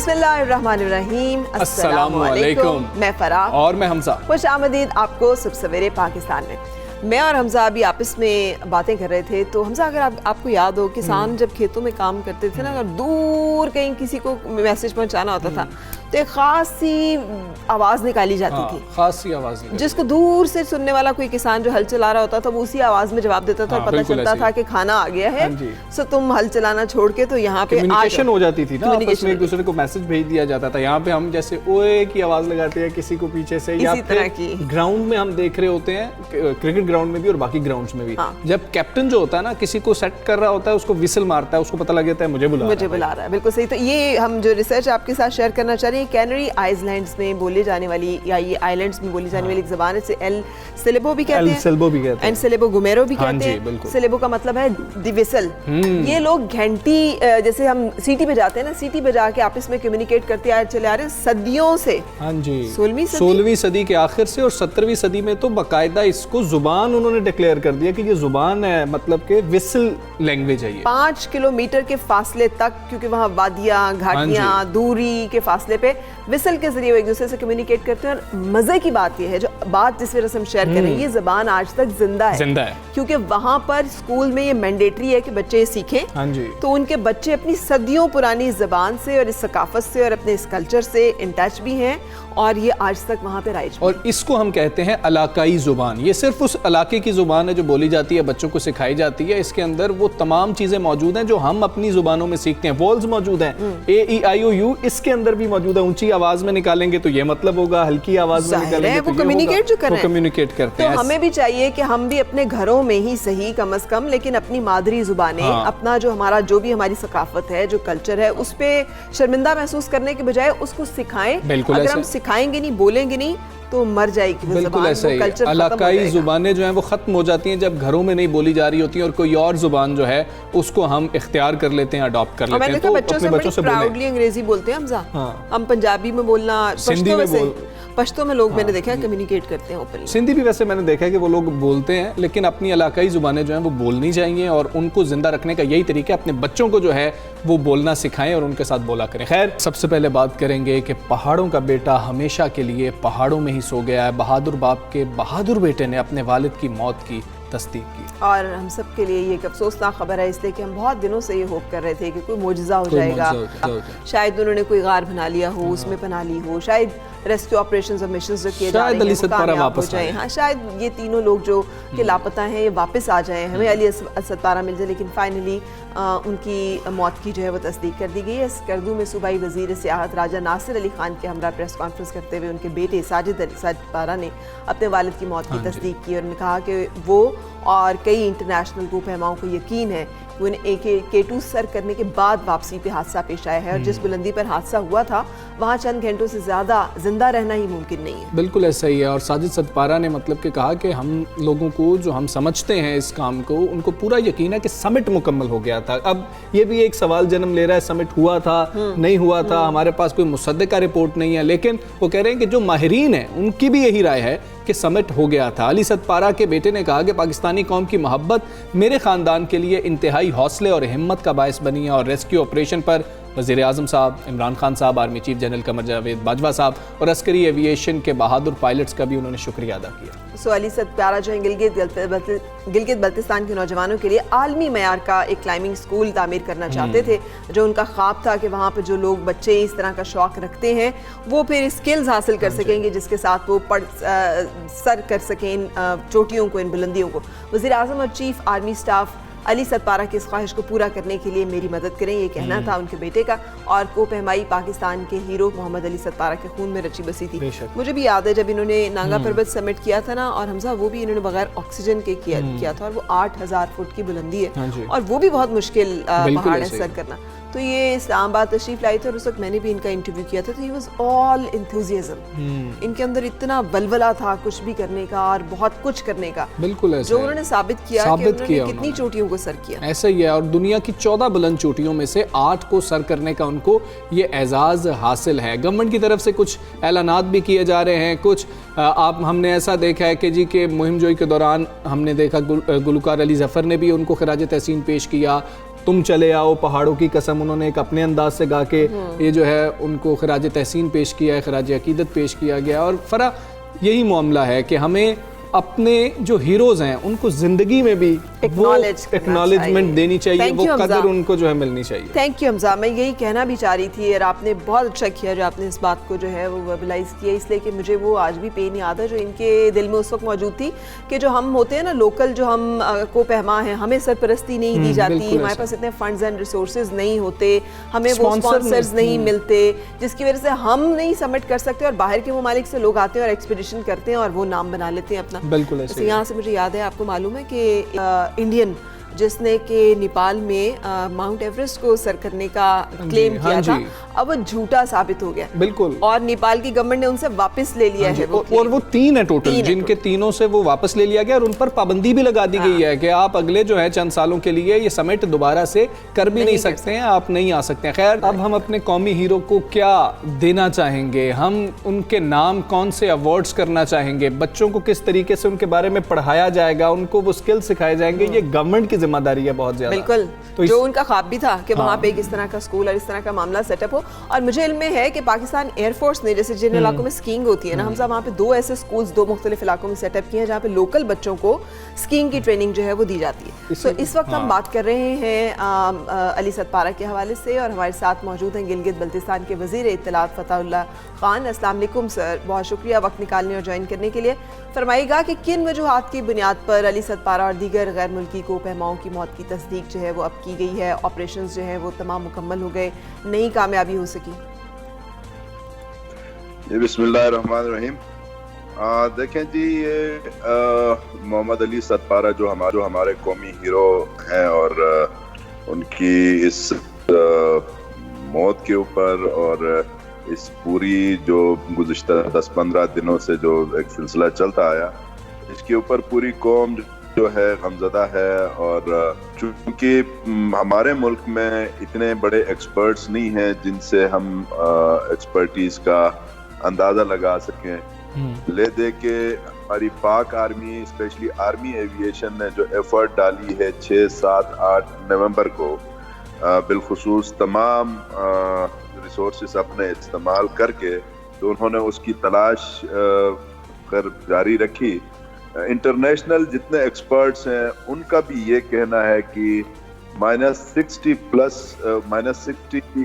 बिस्मिल्लाहिर्रहमानिर्रहीम, अस्सलामु अलैकुम। मैं फराह और मैं हमजा। खुश आमदीद आपको सुबह सवेरे पाकिस्तान में। मैं और हमजा अभी आपस में बातें कर रहे थे, तो हमजा अगर आपको याद हो, किसान जब खेतों में काम करते थे ना, अगर दूर कहीं किसी को मैसेज पहुंचाना होता था तो एक खास सी आवाज़ निकाली जाती थी, खास सी आवाज़ जिसको दूर से सुनने वाला कोई किसान जो हल चला रहा होता था वो उसी आवाज़ में जवाब देता था। पता चलता था कि खाना आ गया है, सो तुम हल चलाना छोड़ के तो यहाँ पे कम्युनिकेशन हो जाती थी ना, आपस में एक दूसरे को मैसेज भेज दिया जाता था। यहाँ पे हम जैसे ओए की आवाज़ लगाते हैं किसी को पीछे से, या फिर ग्राउंड में हम देख रहे होते हैं, क्रिकेट ग्राउंड में भी और बाकी ग्राउंड्स में भी, जब कैप्टन जो होता है ना किसी को सेट कर रहा होता है, उसको विसल मारता है, उसको पता लग जाता है मुझे बुला रहा है। बिल्कुल सही। तो ये हम जो रिसर्च आपके साथ शेयर करना चाह रहे हैं, कैनरी आइलैंड्स में बोले जाने वाली, या ये आइलैंड्स में बोली जाने वाली एक ज़बान है, एल सेलेबो भी कहते हैं, एंड सेलेबो गुमेरो भी कहते हैं। सेलेबो का मतलब है द विसल। ये लोग घंटी, जैसे हम सीटी पे जाते हैं ना, सीटी पे जाके आपस में कम्युनिकेट करते आए चले आ रहे सदियों से। हाँ जी, 16वीं सदी के आखिर से, और 17वीं सदी में तो बाकायदा इसको जुबान उन्होंने डिक्लेयर कर दिया कि ये जुबान है, मतलब के विसल लैंग्वेज है ये। 5 किलोमीटर के फासले तक, क्योंकि वहाँ वादियाँ, घाटियाँ, दूरी के फासले पे विसल के जरिए एक दूसरे से कम्युनिकेट करते हैं। और मजे की बात यह है, जो बात जिस वजह से हम शेयर कर रहे हैं, ये ज़बान आज तक जिंदा है, क्योंकि वहाँ पर स्कूल में ये मैंडेटरी है कि बच्चे सीखें। हाँ जी। तो उनके बच्चे अपनी सदियों पुरानी ज़बान से और इस सकाफत से और अपने इस कल्चर से इन टच भी हैं, और ये आज तक वहाँ पे राइज। और इसको हम कहते हैं इलाकाई ज़ुबान। ये सिर्फ उस इलाके की ज़ुबान है जो बोली जाती है, बच्चों को सिखाई जाती है। इसके अंदर वो तमाम चीज़ें मौजूद हैं जो हम अपनी ज़ुबानों में सीखते हैं। वॉल्स मौजूद हैं, A-E-I-O-U इसके अंदर भी मौजूद है। ऊंची आवाज़ में निकालेंगे तो ये मतलब होगा, हल्की आवाज़ में निकालेंगे तो कम्युनिकेट जो कर रहे हैं, कम्युनिकेट करते हैं। तो हमें भी चाहिए कि हम भी अपने घरों में ही सही, कम से कम, लेकिन अपनी मादरी ज़ुबानें, अपना जो हमारा जो भी हमारी सकाफत है, जो कल्चर है, उस पे शर्मिंदा महसूस करने के बजाय उसको सिखाएं। अगर हम सिखाएंगे नहीं, बोलेंगे नहीं, तो मर जाएगी वो बिल्कुल ऐसा ही। इलाकाई ज़ुबानें जो हैं वो ख़त्म हो जाती हैं जब घरों में नहीं बोली जा रही होती हैं, और कोई और ज़ुबान जो है उसको हम इख्तियार कर लेते हैं, अडॉप्ट कर लेते हैं। तो अपने बच्चों से प्राउडली अंग्रेजी बोलते हैं हम पंजाबी में बोलना, पश्तो में लोग मैंने देखा है कम्युनिकेट करते हैं ओपनली। सिंधी भी वैसे मैंने देखा है कि वो लोग बोलते हैं, लेकिन अपनी इलाकाई ज़ुबानें जो हैं वो बोलनी चाहिए, और उनको जिंदा रखने का यही तरीका है, अपने बच्चों को जो है वो बोलना सिखाएं और उनके साथ बोला करें। खैर, सबसे पहले बात करेंगे कि पहाड़ों का बेटा हमेशा के लिए पहाड़ों में ही सो गया है। बहादुर बाप के बहादुर बेटे ने अपने वालिद की मौत की तस्दीक की, और हम सब के लिए ये एक अफसोसनाक खबर है, इसलिए कि हम बहुत दिनों से ये होप कर रहे थे कि कोई मोजज़ा हो जाएगा। शायद उन्होंने कोई गार बना लिया हो, उसमें पना ली हो, शायद रेस्क्यू ऑपरेशंस और मिशंस जो किए जा रहे हैं वो कामयाब हो जाएं। हाँ, शायद ये तीनों लोग जो के लापता हैं ये वापस आ जाएं, हमें अली असद पारा मिल जाए। लेकिन फाइनली उनकी मौत की जो है वो तस्दीक कर दी गई है। स्कर्दू में सूबाई वज़ीर सियाहत राजा नासिर अली खान के हमरा प्रेस कॉन्फ्रेंस करते हुए उनके बेटे साजिद पारा ने अपने वालिद की मौत की तस्दीक की, और उन्होंने कहा कि वो और कई इंटरनेशनल ग्रुप रहनुमाओं को यकीन है कि उन्हें K2 सर करने के बाद वापसी पे हादसा पेश आया है, और जिस बुलंदी पर हादसा हुआ था वहाँ चंद घंटों से ज़्यादा जिंदा रहना ही मुमकिन नहीं है। बिल्कुल ऐसा ही है। और साजिद सतपारा ने मतलब कि कहा कि हम लोगों को, जो हम समझते हैं इस काम को, उनको पूरा यकीन है कि समिट मुकम्मल हो गया था। अब ये भी एक सवाल जन्म ले रहा है, समिट हुआ था नहीं हुआ था, हमारे पास कोई मुसद्दका रिपोर्ट नहीं है, लेकिन वो कह रहे हैं कि जो माहिरीन हैं उनकी भी यही राय है कि समिट हो गया था। अली सतपारा के बेटे ने कहा कि पाकिस्तानी कौम की मोहब्बत मेरे ख़ानदान के लिए इंतहाई हौसले और हिम्मत का बायस बनी है, और रेस्क्यू ऑपरेशन पर वज़ीर आज़म साहब, इमरान खान साहब, army chief general Qamar Javed Bajwa साहब और अस्करी एविएशन के बहादुर पायलट्स का भी उन्होंने शुक्रिया अदा किया। सो अली सतपारा जो है गिलगित बल्तिस्तान के नौजवानों के लिए आलमी मयार का एक क्लाइंबिंग स्कूल तामीर करना चाहते थे, जो उनका ख्वाब था कि वहाँ पर जो लोग बच्चे इस तरह का शौक रखते हैं वो फिर स्किल्स हासिल कर सकेंगे, जिसके साथ वो सर कर सकें इन चोटियों को, इन बुलंदियों को। वज़ीर आज़म और chief army staff Ali Satpara की इस ख्वाहिश को पूरा करने के लिए मेरी मदद करें, ये कहना था उनके बेटे का। और को पहमाई पाकिस्तान के हीरो मोहम्मद अली सतपारा के खून में रची बसी थी। मुझे भी याद है जब इन्होंने नांगा पर्वत समिट किया था ना, और हमजा वो भी इन्होंने बगैर ऑक्सीजन के किया था, और वो 8000 फुट की बुलंदी है, और वो भी बहुत मुश्किल पहाड़ है सर करना। तो ये इस्लामाबाद तशरीफ लाई थे, और उस वक्त मैंने भी इनका इंटरव्यू किया था, तो ही वाज ऑल एंथुसियाज्म। इनके अंदर इतना बलबला था कुछ भी करने का और बहुत कुछ करने का। बिल्कुल ऐसा जो उन्होंने साबित किया कि उन्होंने कितनी चोटियों को सर किया। ऐसा ही है, और दुनिया की 14 बुलंद चोटियों में से 8 को सर करने का उनको ये एजाज हासिल है। गवर्नमेंट की तरफ से कुछ ऐलानात भी किए जा रहे हैं। कुछ हमने ऐसा देखा है कि जी के मुहिम जोई के दौरान हमने देखा गुलकार अली जफ़र ने भी उनको खिराज तहसीन पेश किया। तुम चले आओ पहाड़ों की कसम उन्होंने एक अपने अंदाज से गा के ये जो है उनको खराज तहसीन पेश किया है, खराज अकीदत पेश किया गया। और फरा यही मामला है कि हमें अपने जो हीरोज हैं उनको जिंदगी में भी वो एक्नॉलेजमेंट देनी चाहिए, वो कदर उनको जो है मिलनी चाहिए। थैंक यू हमजा, मैं यही कहना भी चाह रही थी और आपने बहुत अच्छा किया जो आपने इस बात को जो है वो वर्बलाइज किया, इसलिए कि मुझे वो आज भी पेन याद है जो इनके दिल में उस वक्त मौजूद थी कि जो हम होते हैं ना लोकल, जो हम को पहमा है, हमें सरपरस्ती नहीं दी जाती, हमारे पास इतने फंड्स एंड रिसोर्सेज नहीं होते, हमें वो स्पॉन्सर्स नहीं मिलते, जिसकी वजह से हम नहीं सबमिट कर सकते और बाहर के ममालिक से लोग आते हैं और एक्सपीडिशन करते हैं और वो नाम बना लेते हैं अपना। बिल्कुल ऐसे। यहाँ से मुझे याद है, आपको मालूम है कि इंडियन जिसने कि नेपाल में माउंट एवरेस्ट को सर करने का क्लेम किया था, अब वो झूठा साबित हो गया। बिल्कुल। और नेपाल की गवर्नमेंट ने उनसे वापस ले लिया है वो, और वो 3 है टोटल, जिनके तीनों से वो वापस ले लिया गया और उन पर पाबंदी भी लगा दी गई है कि आप अगले जो है चंद सालों के लिए ये समिट दोबारा से कर भी नहीं सकते हैं, आप नहीं आ सकते हैं। खैर, अब हम अपने कौमी हीरो को क्या देना चाहेंगे, हम उनके नाम कौन से अवार्ड्स करना चाहेंगे, बच्चों को किस तरीके से उनके बारे में पढ़ाया जाएगा, उनको वो स्किल सिखाए जाएंगे, ये गवर्नमेंट की जिम्मेदारी है बहुत ज्यादा। बिल्कुल, तो जो उनका ख्वाब भी था कि वहाँ पे एक इस तरह का स्कूल और इस तरह का मामला सेटअप हो। और मुझे इल्म में है कि पाकिस्तान एयरफोर्स ने, जैसे जिन इलाकों में स्कीइंग होती है ना हमजा, वहाँ पे 2 ऐसे स्कूल्स 2 मुख्तलिफ इलाकों में सेटअप किए हैं जहाँ पे लोकल बच्चों को स्कीइंग की ट्रेनिंग जो है वो दी जाती है। तो इस वक्त हम बात कर रहे हैं अली सतपारा के हवाले से और हमारे साथ मौजूद हैं गिलगित बल्तिस्तान के वज़ीर इत्तलात फतहुल्लाह खान। अस्सलाम वालेकुम सर, बहुत शुक्रिया वक्त निकालने और ज्वाइन करने के लिए। फरमाइएगा कि किन वजूहात की बुनियाद पर अली सतपारा और दीगर गैर मुल्की को पहमाओं की मौत की तस्दीक जो है वो अब की गई है, ऑपरेशंस जो है वो तमाम मुकम्मल हो गए, नई कामयाबी हो सकी? बिस्मिल्लाहिर्रहमानिर्रहीम। देखें जी, ये मोहम्मद अली सतपारा जो हमारे कौमी हीरो हैं और उनकी इस मौत के ऊपर और इस पूरी जो गुज़िश्ता 10-15 दिनों से जो एक सिलसिला चलता आया, इसके ऊपर पूरी कौम जो है गमज़दा है। और चूंकि हमारे मुल्क में इतने बड़े एक्सपर्ट्स नहीं हैं जिनसे हम एक्सपर्टीज़ का अंदाज़ा लगा सकें, ले दे के हमारी पाक आर्मी, स्पेशली आर्मी एविएशन ने जो एफर्ट डाली है 6, 7, 8 नवंबर को, बिलखुसूस तमाम रिसोर्सेस अपने इस्तेमाल करके, तो उन्होंने उसकी तलाश कर जारी रखी। इंटरनेशनल जितने एक्सपर्ट्स हैं उनका भी ये कहना है कि -60 प्लस -60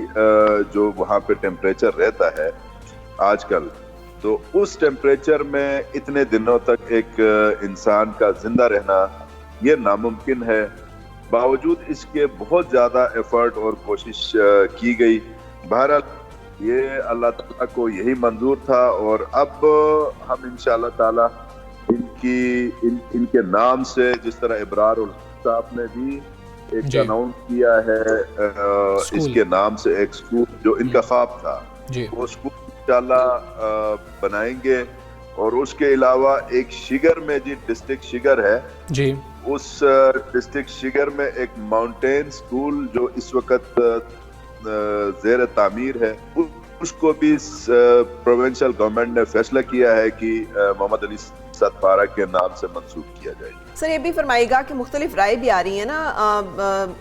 जो वहाँ पे टेम्परेचर रहता है आजकल, तो उस टेम्परेचर में इतने दिनों तक एक इंसान का जिंदा रहना ये नामुमकिन है। बावजूद इसके बहुत ज़्यादा एफर्ट और कोशिश की गई। बहरहाल ये अल्लाह ताला को यही मंजूर था और अब हम इंशाअल्लाह ताला इनके नाम से, जिस तरह इब्रार उल साहब ने भी एक अनाउंस किया है इसके नाम से एक स्कूल जो इनका ख्वाब था, वो स्कूल इंशाअल्लाह बनाएंगे। और उसके अलावा एक शिगर में जी डिस्ट्रिक्ट शिगर है जी, उस डिस्ट्रिक्ट शिगर में एक माउंटेन स्कूल जो इस वक्त ज़ेर तामीर है, उसको भी प्रोविंशियल गवर्नमेंट ने फैसला किया है कि मोहम्मद अली सतपारा के नाम से मंसूब किया जाएगा। सर, ये भी फरमाइएगा कि मुख्तलिफ राय भी आ रही है ना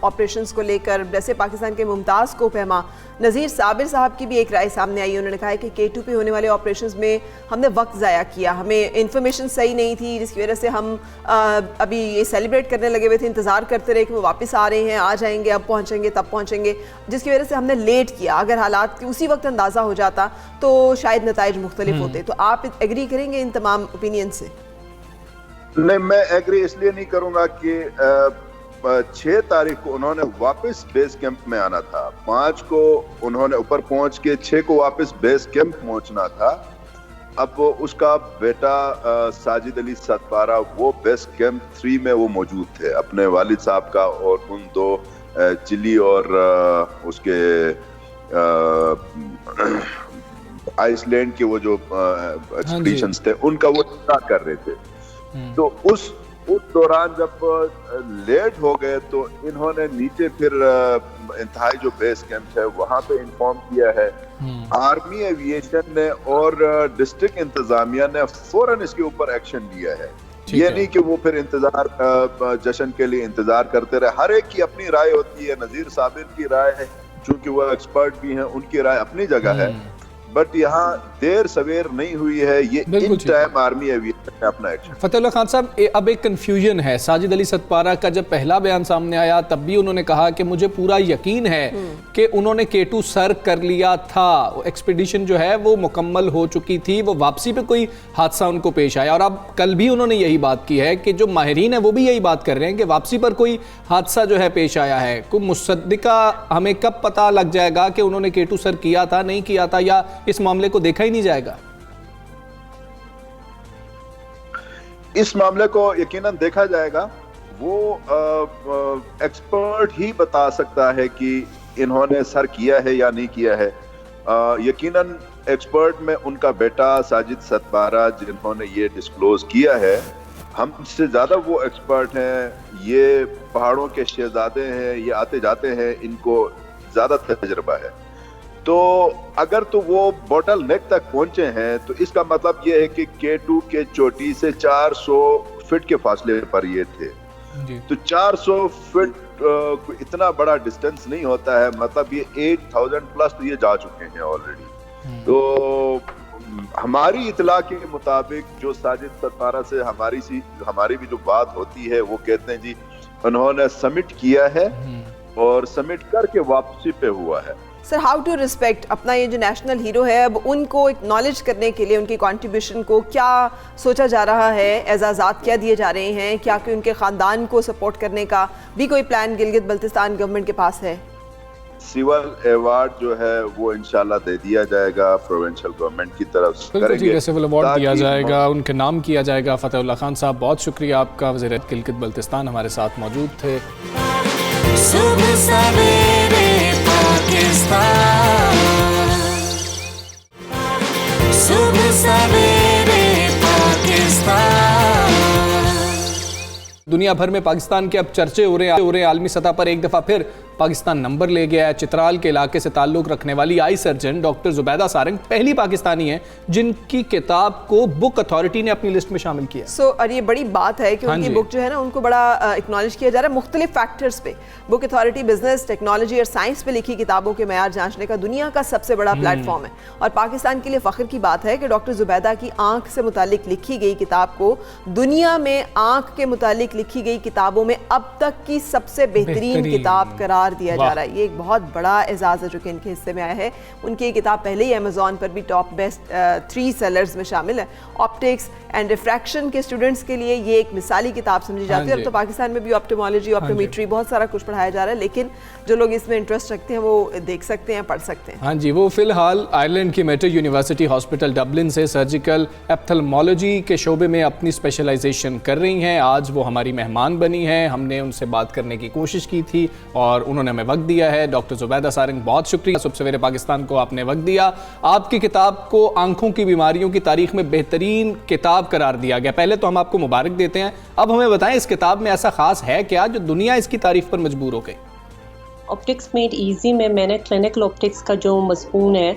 ऑपरेशंस को लेकर, जैसे पाकिस्तान के मुमताज़ को पहमा नज़ीर साबिर साहब की भी एक राय सामने आई। उन्होंने कहा है कि K2 पे होने वाले ऑपरेशंस में हमने वक्त ज़ाया किया, हमें इन्फॉर्मेशन सही नहीं थी, जिसकी वजह से हम अभी ये सेलिब्रेट करने लगे हुए थे, इंतज़ार करते रहे कि वो वापस आ रहे हैं, आ जाएंगे, अब पहुँचेंगे, तब पहुँचेंगे, जिसकी वजह से हमने लेट किया। अगर हालात की उसी वक्त अंदाज़ा हो जाता तो शायद नताइज मुख्तलिफ होते। तो आप एग्री करेंगे इन तमाम ओपिनियन से? नहीं, मैं एग्री इसलिए नहीं करूंगा कि 6 तारीख को उन्होंने वापस बेस कैंप में आना था, 5 को उन्होंने ऊपर पहुंच के 6 को वापस बेस कैंप पहुंचना था। अब उसका बेटा साजिद अली सतपारा वो बेस कैंप 3 में वो मौजूद थे, अपने वालिद साहब का और उन 2 चिली और उसके आइसलैंड के वो जो एक्सपीडिशंस थे उनका वो कर रहे थे। तो उस दौरान जब लेट हो गए तो इन्होंने नीचे फिर इंतहाई जो बेस कैंप है वहां पे इन्फॉर्म किया है। आर्मी एविएशन ने और डिस्ट्रिक्ट इंतजामिया ने फौरन इसके ऊपर एक्शन लिया है ये नहीं कि वो फिर जश्न के लिए इंतजार करते रहे। हर एक की अपनी राय होती है। नजीर साबिर की राय है, चूंकि वो एक्सपर्ट भी हैं, उनकी राय अपनी जगह है, बट यहाँ देर सवेर नहीं हुई है। ये इन टाइम आर्मी एविएशन ने अपना एक्शन। फतेहुल्लाह खान साहब, अब एक कंफ्यूजन है। साजिद अली सतपारा का जब पहला बयान सामने आया तब भी उन्होंने कहा कि मुझे पूरा यकीन है कि उन्होंने K2 सर कर लिया था, एक्सपीडिशन जो है वो मुकम्मल हो चुकी थी, वो वापसी पे कोई हादसा उनको पेश आया। और अब कल भी उन्होंने यही बात की है कि जो माहिरीन है वो भी यही बात कर रहे हैं कि वापसी पर कोई हादसा जो है पेश आया है। कोई मुसद्दिका हमें कब पता लग जाएगा कि उन्होंने K2 सर किया था, नहीं किया था, या इस मामले को देखा ही नहीं जाएगा? इस मामले को यकीनन देखा जाएगा। वो एक्सपर्ट ही बता सकता है कि इन्होंने सर किया है या नहीं किया है। यकीनन एक्सपर्ट में उनका बेटा साजिद सतपारा, जिन्होंने ये डिस्क्लोज किया है, हमसे ज्यादा वो एक्सपर्ट हैं। ये पहाड़ों के शहजादे हैं, ये आते जाते हैं, इनको ज्यादा तजुर्बा है। तो अगर तो वो बॉटल नेक तक पहुंचे हैं तो इसका मतलब ये है कि K2 के चोटी से 400 फीट के फासले पर ये थे जी। तो 400 फीट इतना बड़ा डिस्टेंस नहीं होता है, मतलब ये 8000 प्लस तो ये जा चुके हैं ऑलरेडी। तो हमारी इतला के मुताबिक जो साजिद सतपारा से हमारी भी जो बात होती है, वो कहते हैं जी उन्होंने समिट किया है और समिट करके वापसी पे हुआ है। सर, हाउ टू रिस्पेक्ट अपना ये जो नेशनल हीरो है, अब उनको एक्नॉलेज करने के लिए उनकी कंट्रीब्यूशन को क्या सोचा जा रहा है? एजाज़ात क्या दिए जा रहे हैं? क्या कि उनके ख़ानदान को सपोर्ट करने का भी कोई प्लान गिलगित बल्तिस्तान गवर्नमेंट के पास है? सिविल अवार्ड जो है वो इंशाल्लाह दे दिया जाएगा प्रोविंशियल गवर्नमेंट की तरफ से। करेंगे सिविल अवार्ड दिया जाएगा, उनके नाम किया जाएगा। फतेहुल्लाह खान साहब, बहुत शुक्रिया आपका। वज़ीर गिलगित बल्तिस्तान हमारे साथ मौजूद थे। सुबह सवेरे पाकिस्तान, सुबह सवेरे पाकिस्तान। दुनिया भर में पाकिस्तान के अब चर्चे हो रहे हैं आलमी सतह पर। एक दफ़ा फिर पाकिस्तान नंबर ले गया है। चित्राल के इलाके से ताल्लुक़ रखने वाली eye surgeon doctor Zubaida Sarang पहली पाकिस्तानी हैं जिनकी किताब को बुक अथॉरिटी ने अपनी लिस्ट में शामिल किया। और ये बड़ी बात है कि उनकी बुक जो है ना, उनको बड़ा एक्नॉलेज किया जा रहा है मुख्तलिफ फैक्टर्स पे। बुक अथॉरिटी बिजनेस, टेक्नोलॉजी और साइंस पे लिखी किताबों के मैयार जांचने का दुनिया का सबसे बड़ा प्लेटफॉर्म है। और पाकिस्तान के लिए फ़ख्र की बात है कि डॉक्टर जुबैदा की आँख से मुतालिक लिखी गई किताब को दुनिया में आँख के मुतालिक लिखी गई किताबों में अब तक की सबसे बेहतरीन किताब करार दिया जा रहा है। ये एक बहुत बड़ा एजाज़ है जो कि इनके हिस्से में आया है। उनकी किताब पहले ही अमेज़ॉन पर भी टॉप बेस्ट 3 सेलर्स में शामिल है। ऑप्टिक्स एंड रिफ्रैक्शन के स्टूडेंट्स के लिए ये एक मिसाली किताब समझी जाती है। अब तो पाकिस्तान में भी ऑप्टोमोलॉजी, ऑप्टोमेट्री, बहुत सारा कुछ पढ़ाया जा रहा है, लेकिन जो लोग इसमें इंटरेस्ट रखते हैं वो देख सकते हैं, पढ़ सकते हैं। हाँ जी, वो फिलहाल आयरलैंड की मेटर यूनिवर्सिटी हॉस्पिटल डबलिन से सर्जिकल एप्थेल्मोलॉजी के शोबे में अपनी स्पेशलाइजेशन कर रही हैं। आज वो हमारी मेहमान बनी हैं। हमने उनसे बात करने की कोशिश की थी और उन्होंने हमें वक्त दिया है। डॉक्टर जुबैदा सारंग, बहुत शुक्रिया। सुबह सवेरे पाकिस्तान को आपने वक्त दिया। आपकी किताब को आंखों की बीमारियों की तारीख में बेहतरीन किताब करार दिया गया। पहले तो हम आपको मुबारक देते हैं। अब हमें बताएं, इस किताब में ऐसा खास है क्या जो दुनिया इसकी तारीफ पर मजबूर हो गई? ऑप्टिक्स मेड इजी में मैंने क्लिनिकल ऑप्टिक्स का जो मज़मून है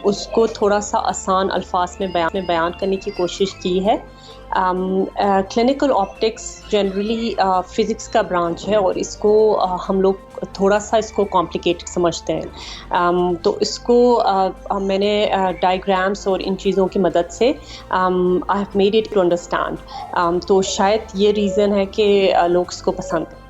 उसको थोड़ा सा आसान अल्फाज में बयान करने की कोशिश की है। क्लिनिकल ऑप्टिक्स जनरली फ़िज़िक्स का ब्रांच है और इसको हम लोग थोड़ा सा इसको कॉम्प्लिकेटेड समझते हैं। तो इसको मैंने डायग्राम्स और इन चीज़ों की मदद से I have made it to understand. तो शायद ये रीज़न है कि लोग इसको पसंद हैं।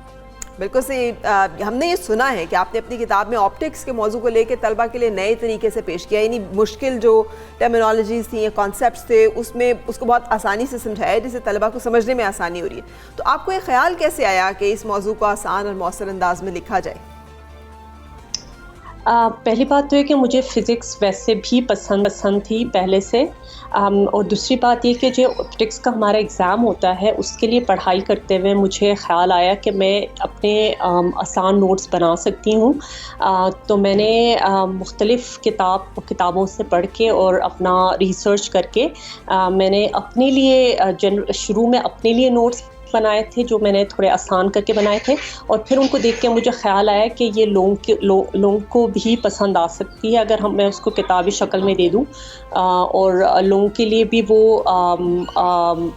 बिल्कुल सही। हमने ये सुना है कि आपने अपनी किताब में ऑप्टिक्स के मौजू को लेकर तलबा के लिए नए तरीके से पेश किया, यानी मुश्किल जो टर्मिनोलॉजीज थी या कॉन्सेप्ट्स थे उसमें उसको बहुत आसानी से समझाया है, जिससे तलबा को समझने में आसानी हो रही है। तो आपको ये ख्याल कैसे आया कि इस मौजू को आसान और मौसर अंदाज में लिखा जाए? पहली बात तो है कि मुझे फ़िज़िक्स वैसे भी पसंद थी पहले से। और दूसरी बात ये कि जो ऑप्टिक्स का हमारा एग्ज़ाम होता है उसके लिए पढ़ाई करते हुए मुझे ख़्याल आया कि मैं अपने आसान नोट्स बना सकती हूँ। तो मैंने मुख्तलिफ़ किताबों से पढ़ के और अपना रिसर्च करके मैंने अपने लिए शुरू में अपने लिए नोट्स बनाए थे जो मैंने थोड़े आसान करके बनाए थे, और फिर उनको देख के मुझे ख्याल आया कि ये लोगों को भी पसंद आ सकती है अगर मैं उसको किताबी शक्ल में दे दूँ, और लोगों के लिए भी वो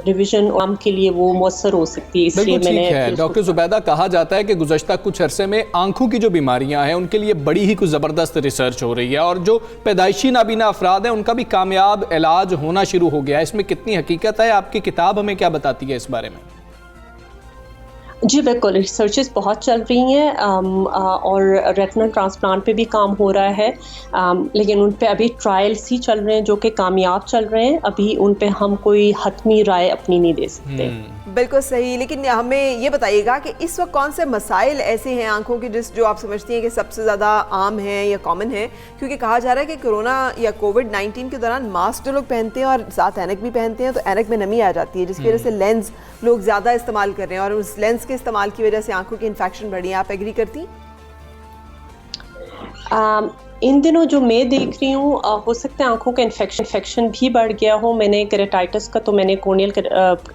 रिवीजन के लिए वो मौसर हो सकती है। इसलिए बिल्कुल ठीक है मैंने डॉक्टर जुबैदा, कहा जाता है कि गुज़श्ता कुछ अरसे में आंखों की जो बीमारियां हैं उनके लिए बड़ी ही कुछ ज़बरदस्त रिसर्च हो रही है, और जो पैदाइशी नाबीना अफराद हैं उनका भी कामयाब इलाज होना शुरू हो गया है। इसमें कितनी हकीकत है? आपकी किताब हमें क्या बताती है इस बारे में? जी बिल्कुल, रिसर्चेस बहुत चल रही हैं, और रेटिनल ट्रांसप्लांट पे भी काम हो रहा है, लेकिन उन पे अभी ट्रायल्स ही चल रहे हैं जो कि कामयाब चल रहे हैं। अभी उन पे हम कोई हतमी राय अपनी नहीं दे सकते। बिल्कुल सही, लेकिन हमें ये बताइएगा कि इस वक्त कौन से मसाइल ऐसे हैं आंखों के जो आप समझती हैं कि सबसे ज़्यादा आम हैं या कॉमन हैं? क्योंकि कहा जा रहा है कि कोरोना या कोविड-19 के दौरान मास्क जो लोग पहनते हैं और साथ ऐनक भी पहनते हैं, तो ऐनक में नमी आ जाती है, जिसकी वजह से लेंस लोग ज़्यादा इस्तेमाल कर रहे हैं और उस लेंस के इस्तेमाल की वजह से आंखों की इन्फेक्शन बढ़ी है। आप एग्री करती? इन दिनों जो मैं देख रही हूँ, हो सकता है आंखों का इन्फेक्शन भी बढ़ गया हो। मैंने केराटाइटिस का तो मैंने कॉर्नियल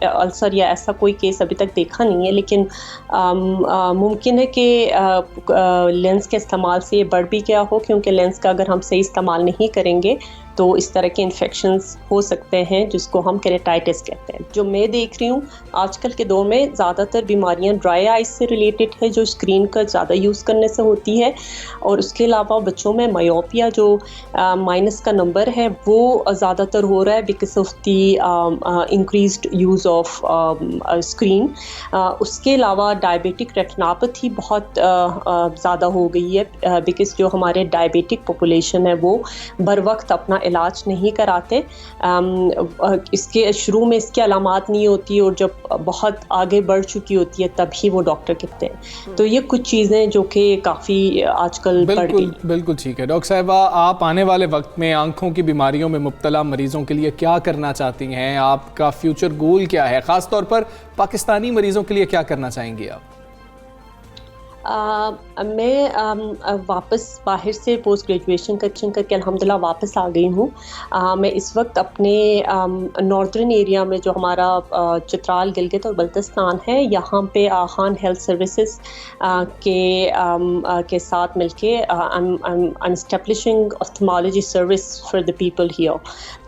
अल्सर या ऐसा कोई केस अभी तक देखा नहीं है, लेकिन मुमकिन है कि लेंस के इस्तेमाल से ये बढ़ भी गया हो, क्योंकि लेंस का अगर हम सही इस्तेमाल नहीं करेंगे तो इस तरह के इन्फेक्शंस हो सकते हैं जिसको हम केराटाइटिस कहते हैं। जो मैं देख रही हूँ आजकल के दौर में ज़्यादातर बीमारियां ड्राई आइज से रिलेटेड है, जो स्क्रीन का ज़्यादा यूज़ करने से होती है, और उसके अलावा बच्चों में मायोपिया जो माइनस का नंबर है वो ज़्यादातर हो रहा है because of the increased use of screen. उसके अलावा डायबिटिक रेटिनोपैथी बहुत ज़्यादा हो गई है, बिकॉज जो हमारे डायबिटिक पॉपुलेशन है वो बर वक्त अपना इलाज नहीं कराते। इसके शुरू में इसकी अलामात नहीं होती, और जब बहुत आगे बढ़ चुकी होती है तभी वो डॉक्टर कहते हैं। तो ये कुछ चीज़ें जो कि काफ़ी आजकल बढ़ गई। बिल्कुल ठीक है। डॉक्टर साहिबा, आप आने वाले वक्त में आंखों की बीमारियों में मुब्तला मरीजों के लिए क्या करना चाहती हैं? आपका फ्यूचर गोल क्या है? ख़ास तौर पर पाकिस्तानी मरीजों के लिए क्या करना चाहेंगी आप? मैं वापस बाहर से पोस्ट ग्रेजुएशन करके अल्हम्दुलिल्लाह वापस आ गई हूँ। मैं इस वक्त अपने नॉर्दर्न एरिया में जो हमारा चित्राल, गिलगित और बल्तिस्तान है, यहाँ पे खान हेल्थ सर्विसेज के साथ मिलके I'm establishing ophthalmology service for the people here.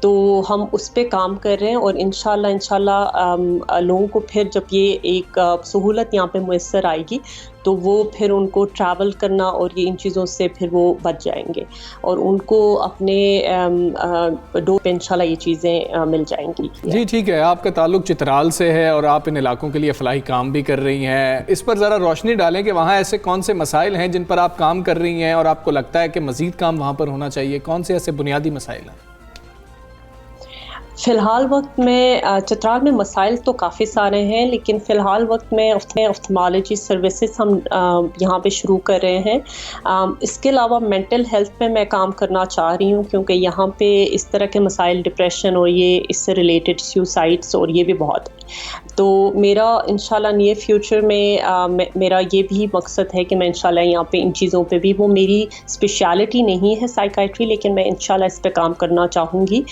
तो हम उस पे काम कर रहे हैं, और इंशाल्लाह लोगों को फिर जब ये एक सहूलत यहाँ पे मुयस्सर आएगी तो वो फिर उनको ट्रैवल करना और ये इन चीज़ों से फिर वो बच जाएंगे, और उनको अपने डोर पे इंशाल्लाह ये चीज़ें मिल जाएंगी। जी ठीक है। आपका ताल्लुक चित्राल से है और आप इन इलाकों के लिए फलाही काम भी कर रही हैं। इस पर ज़रा रोशनी डालें कि वहाँ ऐसे कौन से मसाइल हैं जिन पर आप काम कर रही हैं और आपको लगता है कि मज़ीद काम वहाँ पर होना चाहिए? कौन से ऐसे बुनियादी मसाइल हैं? फ़िलहाल वक्त में चित्राल में मसाइल तो काफ़ी सारे हैं, लेकिन फ़िलहाल वक्त में ऑप्थेल्मोलॉजी सर्विसेज हम यहाँ पे शुरू कर रहे हैं। इसके अलावा मेंटल हेल्थ पे मैं काम करना चाह रही हूँ, क्योंकि यहाँ पे इस तरह के मसाइल, डिप्रेशन और ये इससे रिलेटेड सुसाइड्स और ये भी बहुत है। तो मेरा इंशाल्लाह नियर फ्यूचर में मेरा ये भी मकसद है कि मैं इंशाल्लाह यहाँ पे इन चीज़ों पे भी, वो मेरी स्पेशलिटी नहीं है साइकाइट्री, लेकिन मैं इंशाल्लाह इस पे काम करना चाहूँगी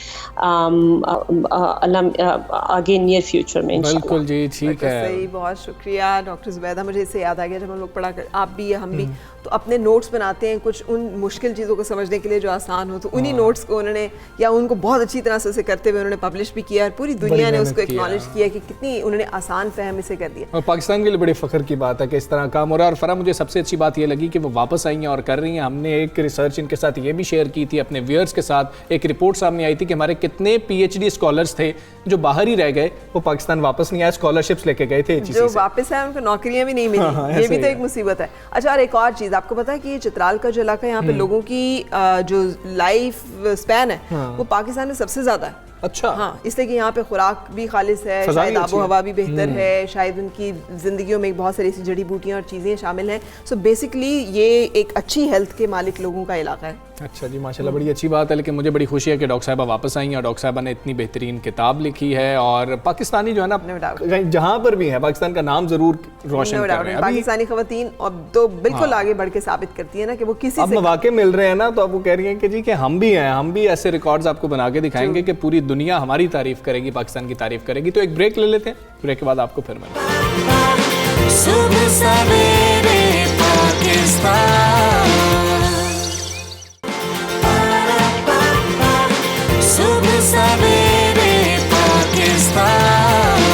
आगे नियर फ्यूचर में इंशाल्लाह। बिल्कुल जी ठीक है। सही, बहुत शुक्रिया डॉक्टर जुबैदा। मुझे इससे याद आ गया, जब हम लोग पढ़ा कर, आप भी हम भी, तो अपने नोट्स बनाते हैं कुछ उन मुश्किल चीज़ों को समझने के लिए जो आसान हो, तो उन्हीं नोट्स को उन्होंने, या उनको बहुत अच्छी तरह से उसे करते हुए उन्होंने पब्लिश भी किया, और पूरी दुनिया ने उसको एक्नॉलेज किया कि कितनी उन्होंने आसान फहम इसे कर दिया। और पाकिस्तान के लिए बड़ी फ़ख्र की बात है कि इस तरह काम हो रहा है। और फरा, मुझे सबसे अच्छी बात ये लगी कि वो वापस आई हैं और कर रही हैं। हमने एक रिसर्च इनके साथ ये भी शेयर की थी अपने व्यूअर्स के साथ। एक रिपोर्ट सामने आई थी कि हमारे कितने PhD स्कॉलर्स थे जो बाहर ही रह गए, वो पाकिस्तान वापस नहीं आए, स्कॉलरशिप्स लेके गए थे। जो वापस है उनको नौकरियां भी नहीं मिली। ये भी तो एक मुसीबत है। अच्छा, और एक और चीज़ आपको पता है कि चित्राल का जो इलाका है, यहाँ पे लोगों की जो लाइफ स्पैन है वो पाकिस्तान में सबसे ज़्यादा है। अच्छा। हाँ, इसलिए कि यहाँ पे खुराक भी खालिस है, शायद आबो हवा भी बेहतर है, शायद उनकी ज़िंदगियों में बहुत सारी ऐसी जड़ी बूटियाँ और चीज़ें शामिल हैं। सो बेसिकली ये एक अच्छी हेल्थ के मालिक लोगों का इलाका है। अच्छा जी, माशाल्लाह, बड़ी अच्छी बात है। लेकिन मुझे बड़ी खुशी है कि डॉक्टर साहबा वापस आई हैं, और डॉक्टर साहबा ने इतनी बेहतरीन किताब लिखी है, और पाकिस्तानी जो है ना, जहाँ पर भी है पाकिस्तान का नाम ज़रूर रोशन कर रहे हैं। पाकिस्तानी ख़वातीन अब तो बिल्कुल आगे बढ़ के साबित करती है ना कि वो किसी अब मौके मिल रहे हैं ना, तो अब वो कह रही हैं कि जी कि हम भी हैं, हम भी ऐसे रिकॉर्ड्स आपको बना के दिखाएंगे कि पूरी दुनिया हमारी तारीफ करेगी, पाकिस्तान की तारीफ करेगी। तो एक ब्रेक ले लेते हैं, ब्रेक के बाद आपको फिर मिलूंगा। सुबह सवेरे पाकिस्तान, सुबह सवेरे पाकिस्तान।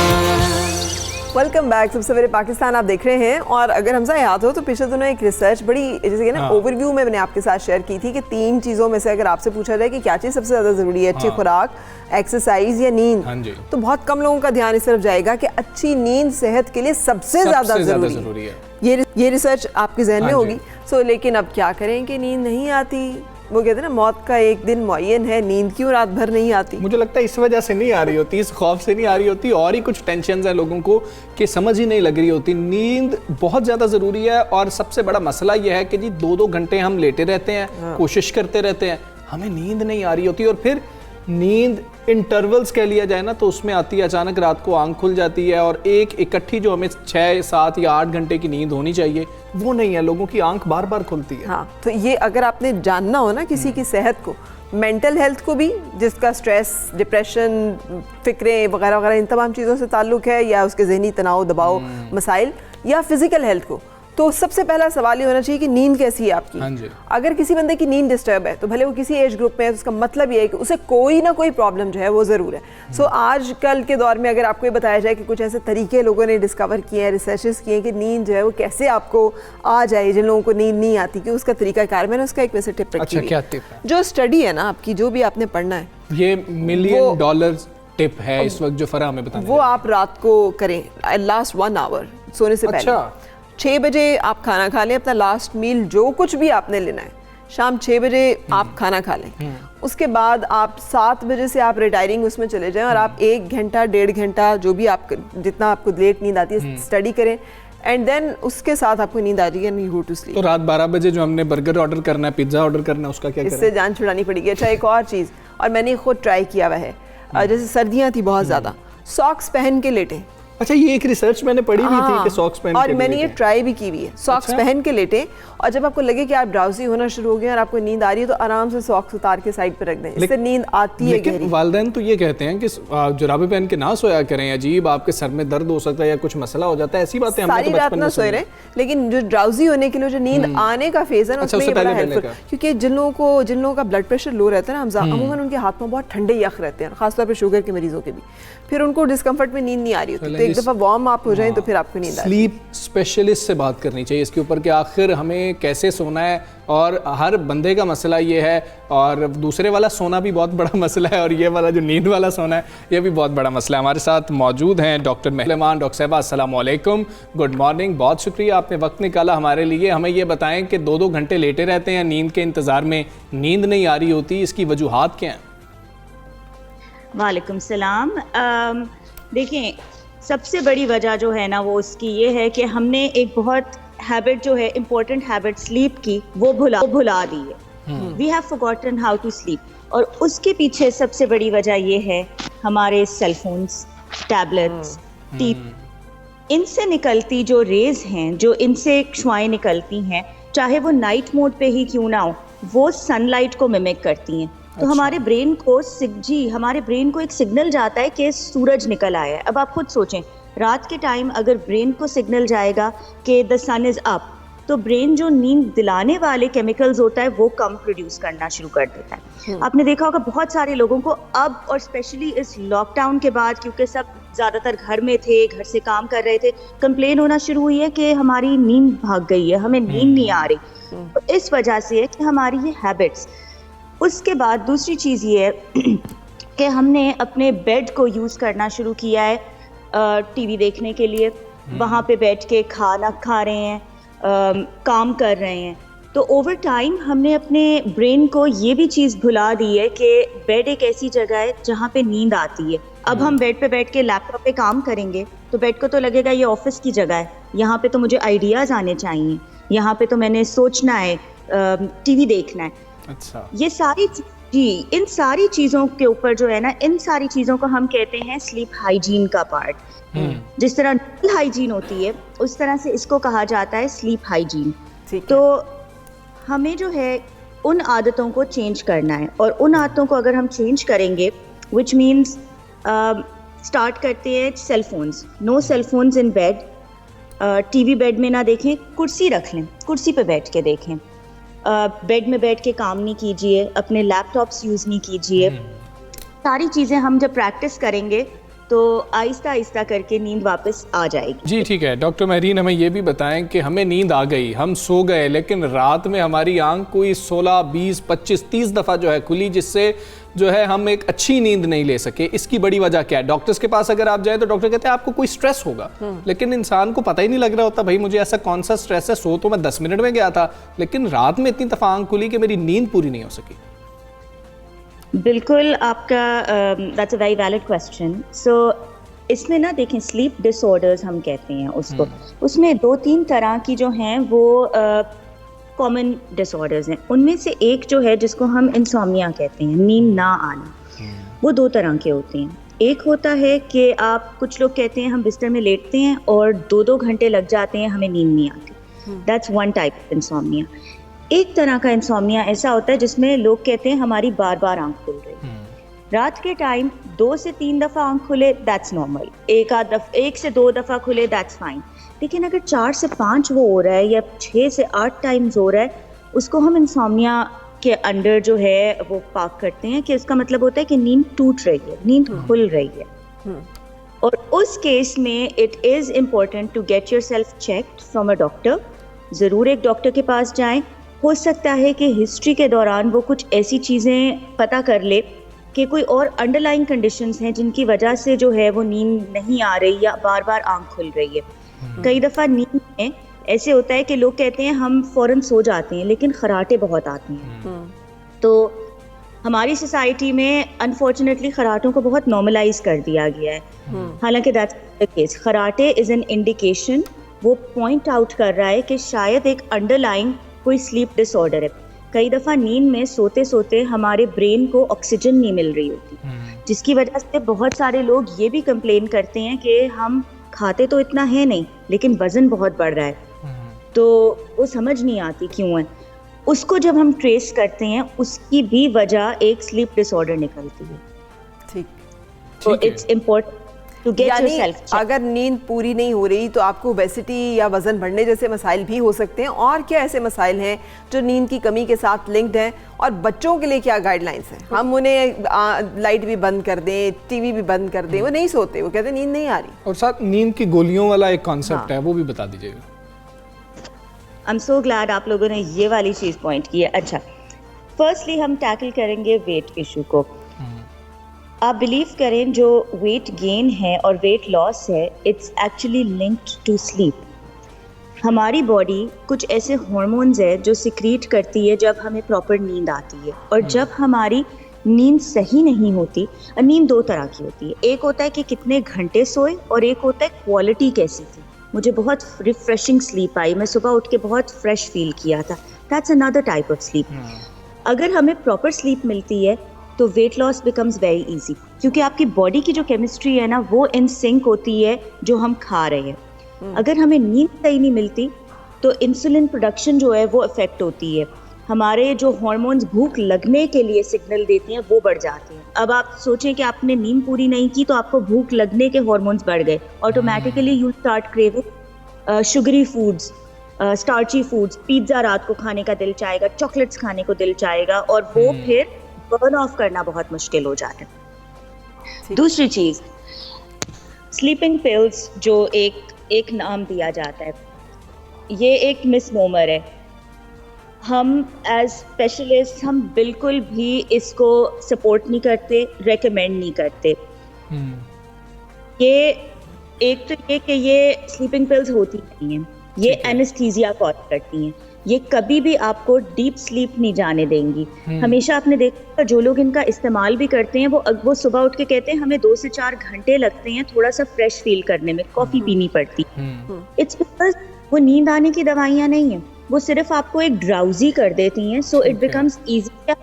Welcome back. सबसे पहले पाकिस्तान आप देख रहे हैं। और अगर हमजा याद हो तो पिछले दिनों एक रिसर्च बड़ी जैसे कि ना ओवरव्यू में मैंने आपके साथ शेयर की थी कि 3 चीज़ों में से अगर आपसे पूछा जाए कि क्या चीज़ सबसे ज़्यादा ज़रूरी है, अच्छी खुराक, एक्सरसाइज या नींद, तो बहुत कम लोगों का ध्यान इस तरफ जाएगा कि अच्छी नींद सेहत के लिए सबसे ज़्यादा ज़रूरी है। ये रिसर्च आपके जहन में होगी। सो लेकिन अब क्या करें कि नींद नहीं आती। वो कहते हैं ना, मौत का एक दिन मुअय्यन है, नींद क्यों रात भर नहीं आती? मुझे लगता है इस वजह से नहीं आ रही होती, इस खौफ से नहीं आ रही होती, और ही कुछ टेंशन है लोगों को कि समझ ही नहीं लग रही होती। नींद बहुत ज़्यादा ज़रूरी है और सबसे बड़ा मसला यह है कि जी 2-2 घंटे हम लेटे रहते हैं, कोशिश करते रहते हैं, हमें नींद नहीं आ रही होती। और फिर नींद इंटरवल्स कह लिया जाए ना, तो उसमें आती है अचानक, रात को आंख खुल जाती है और एक इकट्ठी जो हमें 6, 7 या 8 घंटे की नींद होनी चाहिए वो नहीं है, लोगों की आंख बार बार खुलती है। हाँ, तो ये अगर आपने जानना हो ना किसी की सेहत को, मेंटल हेल्थ को भी, जिसका स्ट्रेस, डिप्रेशन, फिक्रें वगैरह वगैरह इन तमाम चीज़ों से ताल्लुक़ है, या उसके जहनी तनाव, दबाव, मसाइल, या फिजिकल हेल्थ को, तो सबसे पहला सवाल ये होना चाहिए कि नींद कैसी है आपकी। हाँ जी। अगर किसी बंदे की नींद डिस्टर्ब है तो भले वो किसी एज ग्रुप में है, तो उसका मतलब ये है कि उसे कोई ना कोई प्रॉब्लम जो है वो ज़रूर है। सो आजकल के दौर में अगर आपको ये बताया जाए कि कुछ ऐसे तरीके लोगों ने डिस्कवर किए हैं, रिसर्चेस किए हैं कि नींद जो है वो कैसे आपको आ जाए, जिन लोगों को नींद नहीं आती, कि उसका तरीकाकार, मैंने उसका एक वैसे टिप रखी। अच्छा, क्या टिप है? जो स्टडी है ना आपकी, जो भी आपने पढ़ना है, ये $1 मिलियन टिप है इस वक्त जो फराह हमें बताने वो आप रात को करें, लास्ट 1 आवर सोने से पहले। 6 बजे आप खाना खा लें, अपना लास्ट मील जो कुछ भी आपने लेना है, शाम 6 बजे आप खाना खा लें। उसके बाद आप 7 बजे से आप रिटायरिंग उसमें चले जाएं और आप 1 घंटा 1.5 घंटा जो भी आप, जितना आपको लेट नींद आती है, स्टडी करें, एंड देन उसके साथ आपको नींद आ जाएगी and you go to sleep. तो रात 12 बजे जो हमने बर्गर ऑर्डर करना है, पिज्जा ऑर्डर करना है, उसका क्या करें? इससे जान छुड़ानी पड़ेगी। अच्छा, एक और चीज़, और मैंने खुद ट्राई किया हुआ है, जैसे सर्दियाँ थी बहुत ज़्यादा, सॉक्स पहन के लेटें। अच्छा, ये एक रिसर्च मैंने पढ़ी हुई थी कि सॉक्स पहन के, और मैंने ये ट्राई भी की हुई है, सॉक्स पहन के लेटें, और जब आपको लगे कि आप ड्राउजी होना शुरू हो गए और आपको नींद आ रही है, तो आराम से सॉक्स उतार के साइड पे रख दें, इससे नींद आती है। लेकिन वालिदैन तो ये कहते हैं कि जुराबे पहन के ना सोया करें, अजीब आपके सर में दर्द हो सकता है या कुछ मसला हो जाता है, ऐसी बातें हमने सारी रात ना सोए रहे। लेकिन जो ड्राउजी होने के लिए जो नींद आने का फेज है ना, उसमें ये बड़ा हेल्पफुल, क्योंकि जिन लोगों का ब्लड प्रेशर लो रहता है ना, अमूमन उनके हाथ में बहुत ठंडे यख रहते हैं, खासतौर पर शुगर के मरीजों के भी, फिर उनको डिस्कम्फर्ट में नींद नहीं आ रही होती, तो एक दफ़ा वार्म अप हो जाए तो फिर आपको नींद आ जाए। स्लीप स्पेशलिस्ट से बात करनी चाहिए इसके ऊपर कि आखिर हमें कैसे सोना है, और हर बंदे का मसला ये है, और दूसरे वाला सोना भी बहुत बड़ा मसला है, और ये वाला जो नींद वाला सोना है ये भी बहुत बड़ा मसला है। हमारे साथ मौजूद हैं डॉक्टर मेहमान। डॉक्टर साहबा, अस्सलाम वालेकुम, गुड मॉर्निंग, बहुत शुक्रिया आपने वक्त निकाला हमारे लिए। हमें ये बताएं कि 2-2 घंटे लेटे रहते हैं नींद के इंतज़ार में, नींद नहीं आ रही होती, इसकी वजूहात क्या हैं? वालेकुम सलाम। देखिए, सबसे बड़ी वजह जो है ना वो उसकी ये है कि हमने एक बहुत हैबिट जो है, इम्पोर्टेंट हैबिट स्लीप की, वो भुला दी है। We have forgotten how to sleep, और उसके पीछे सबसे बड़ी वजह ये है हमारे सेलफोन्स, टैबलेट्स, टीवी, इनसे निकलती जो रेज हैं, जो इनसे शुआएं निकलती हैं, चाहे वो नाइट मोड पे ही क्यों ना हो, वो सनलाइट को मिमिक करती हैं। तो हमारे ब्रेन को एक सिग्नल जाता है कि सूरज निकल आया है। अब आप खुद सोचें, रात के टाइम अगर ब्रेन को सिग्नल जाएगा कि द सन इज़ अप, तो ब्रेन जो नींद दिलाने वाले केमिकल्स होता है वो कम प्रोड्यूस करना शुरू कर देता है। आपने देखा होगा बहुत सारे लोगों को अब, और स्पेशली इस लॉकडाउन के बाद, क्योंकि सब ज़्यादातर घर में थे, घर से काम कर रहे थे, कंप्लेन होना शुरू हुई है कि हमारी नींद भाग गई है, हमें नींद नहीं आ रही। तो इस वजह से है कि हमारी ये हैबिट्स। उसके बाद दूसरी चीज़ ये है कि हमने अपने बेड को यूज़ करना शुरू किया है टीवी देखने के लिए, वहाँ पे बैठ के खाना खा रहे हैं, काम कर रहे हैं। तो ओवर टाइम हमने अपने ब्रेन को ये भी चीज़ भुला दी है कि बेड एक ऐसी जगह है जहाँ पे नींद आती है। अब हम बेड पे बैठ के लैपटॉप पे काम करेंगे तो बेड को तो लगेगा ये ऑफिस की जगह है, यहाँ पे तो मुझे आइडियाज़ आने चाहिए, यहाँ पे तो मैंने सोचना है, टीवी देखना है। अच्छा, ये सारी इन सारी चीज़ों के ऊपर जो है ना, इन सारी चीज़ों को हम कहते हैं स्लीप हाइजीन का पार्ट। जिस तरह हाइजीन होती है उस तरह से इसको कहा जाता है स्लीप हाइजीन। तो हमें जो है उन आदतों को चेंज करना है, और उन आदतों को अगर हम चेंज करेंगे विच मीन्स स्टार्ट करते हैं cell phones, no cell phones in bed, TV bed में ना देखें, कुर्सी रख लें, कुर्सी पे बैठ के देखें, बेड में बैठ के काम नहीं कीजिए, अपने लैपटॉप्स यूज़ नहीं कीजिए। सारी चीज़ें हम जब प्रैक्टिस करेंगे तो आहिस्ता आहिस्ता करके नींद वापस आ जाएगी। जी ठीक है। डॉक्टर महरीन, हमें ये भी बताएं कि हमें नींद आ गई, हम सो गए, लेकिन रात में हमारी आंख कोई 16, 20, 25, 30 दफ़ा जो है खुली, जिससे जो है हम एक अच्छी नींद नहीं ले सके। इसकी बड़ी वजह क्या है? डॉक्टर्स के पास अगर आप जाएं तो डॉक्टर कहते हैं आपको कोई स्ट्रेस होगा, लेकिन इंसान को पता ही नहीं लग रहा होता भाई मुझे ऐसा कौन सा स्ट्रेस है। सो तो मैं 10 मिनट में गया था, लेकिन रात में इतनी दफ़ा आंख खुली कि मेरी नींद पूरी नहीं हो सकी। बिल्कुल, आपका that's a very valid question. So इसमें ना देखें, स्लीप डिसऑर्डर्स हम कहते हैं उसको, उसमें 2-3 तरह की जो हैं वो कॉमन डिसऑर्डर्स हैं। उनमें से एक जो है जिसको हम इंसोम्निया कहते हैं, नींद ना आना, वो 2 तरह के होते हैं। एक होता है कि आप, कुछ लोग कहते हैं हम बिस्तर में लेटते हैं और 2-2 घंटे लग जाते हैं, हमें नींद नहीं आती, that's one type of insomnia. एक तरह का इंसोम्निया ऐसा होता है जिसमें लोग कहते हैं हमारी बार बार आंख खुल रही है रात के टाइम, 2 से 3 दफ़ा आंख खुले दैट्स नॉर्मल, 1 से 2 दफ़ा खुले दैट्स फाइन। लेकिन अगर 4 से 5 वो हो रहा है या 6 से 8 टाइम्स हो रहा है, उसको हम इंसोम्निया के अंडर जो है वो पार्क करते हैं कि उसका मतलब होता है कि नींद टूट रही है, नींद खुल रही है। और उस केस में it is important to get yourself checked from a doctor. ज़रूर एक डॉक्टर के पास जाएं। हो सकता है कि हिस्ट्री के दौरान वो कुछ ऐसी चीज़ें पता कर ले कि कोई और अंडरलाइंग कंडीशंस हैं जिनकी वजह से जो है वो नींद नहीं आ रही या बार बार आंख खुल रही है। कई दफ़ा नींद में ऐसे होता है कि लोग कहते हैं हम फ़ौरन सो जाते हैं, लेकिन खराटे बहुत आते हैं। तो हमारी सोसाइटी में अनफॉर्चुनेटली खराटों को बहुत नॉर्मलाइज कर दिया गया है, हालांकि that's the case. Kharate is an indication, वो पॉइंट आउट कर रहा है कि शायद एक अंडरलाइंग कोई स्लीप डिसऑर्डर है। कई दफ़ा नींद में सोते सोते हमारे ब्रेन को ऑक्सीजन नहीं मिल रही होती, जिसकी वजह से बहुत सारे लोग ये भी कंप्लेन करते हैं कि हम खाते तो इतना है नहीं, लेकिन वज़न बहुत बढ़ रहा है। तो वो समझ नहीं आती क्यों है। उसको जब हम ट्रेस करते हैं, उसकी भी वजह एक स्लीप डिसऑर्डर निकलती है। ठीक। तो it's important to get yourself check. अगर नींद पूरी नहीं हो रही तो आपको ओबेसिटी या वजन बढ़ने जैसे मसाइल भी हो सकते हैं। और क्या ऐसे मसाइल हैं जो नींद की कमी के साथ लिंक्ड हैं? और बच्चों के लिए क्या गाइडलाइंस हैं? हम उन्हें लाइट भी बंद कर दें, टीवी भी बंद कर दें, वो नहीं सोते, वो कहते हैं नींद नहीं आ रही। और साथ नींद की गोलियों वाला एक कॉन्सेप्ट है, वो भी बता दीजिएगा। आई एम सो ग्लैड आप लोगों ने ये वाली चीज़ पॉइंट की है। अच्छा, फर्स्टली हम टैकल करेंगे वेट इशू को। आप बिलीव करें, जो वेट गेन है और वेट लॉस है, it's actually linked to sleep. हमारी बॉडी कुछ ऐसे हार्मोन्स है जो सिक्रीट करती है जब हमें प्रॉपर नींद आती है। और जब हमारी नींद सही नहीं होती, नींद 2 तरह की होती है। एक होता है कि कितने घंटे सोए, और एक होता है क्वालिटी कैसी थी, मुझे बहुत रिफ्रेशिंग स्लीप आई, मैं सुबह उठ के बहुत फ्रेश फील किया था, that's another type of sleep. अगर हमें प्रॉपर स्लीप मिलती है तो weight loss becomes very easy, क्योंकि आपकी बॉडी की जो केमिस्ट्री है ना, वो इन सिंक होती है जो हम खा रहे हैं। अगर हमें नींद सही नहीं मिलती तो इंसुलिन प्रोडक्शन जो है वो इफेक्ट होती है, हमारे जो हार्मोन्स भूख लगने के लिए सिग्नल देते हैं वो बढ़ जाते हैं। अब आप सोचें कि आपने नींद पूरी नहीं की तो आपको भूख लगने के हार्मोन्स बढ़ गए, automatically you start craving sugary foods, starchy foods, pizza रात को खाने का दिल चाहेगा, चॉकलेट्स खाने को दिल चाहेगा, और वो फिर बर्न ऑफ करना बहुत मुश्किल हो जाता है। दूसरी चीज़, स्लीपिंग पिल्स जो एक नाम दिया जाता है, ये एक मिसनोमर है। हम एज स्पेशलिस्ट हम बिल्कुल भी इसको सपोर्ट नहीं करते, रेकमेंड नहीं करते। ये एक तो ये कि ये स्लीपिंग पिल्स होती नहीं हैं, ये एनेस्थीसिया कॉज करती हैं, ये कभी भी आपको डीप स्लीप नहीं जाने देंगी। हमेशा आपने देखा जो लोग इनका इस्तेमाल भी करते हैं वो सुबह उठ के कहते हैं हमें 2 से 4 घंटे लगते हैं थोड़ा सा फ्रेश फील करने में, कॉफी पीनी पड़ती। इट्स बिकॉज वो नींद आने की दवाइयाँ नहीं है, वो सिर्फ आपको एक ड्राउजी कर देती हैं, so it becomes easy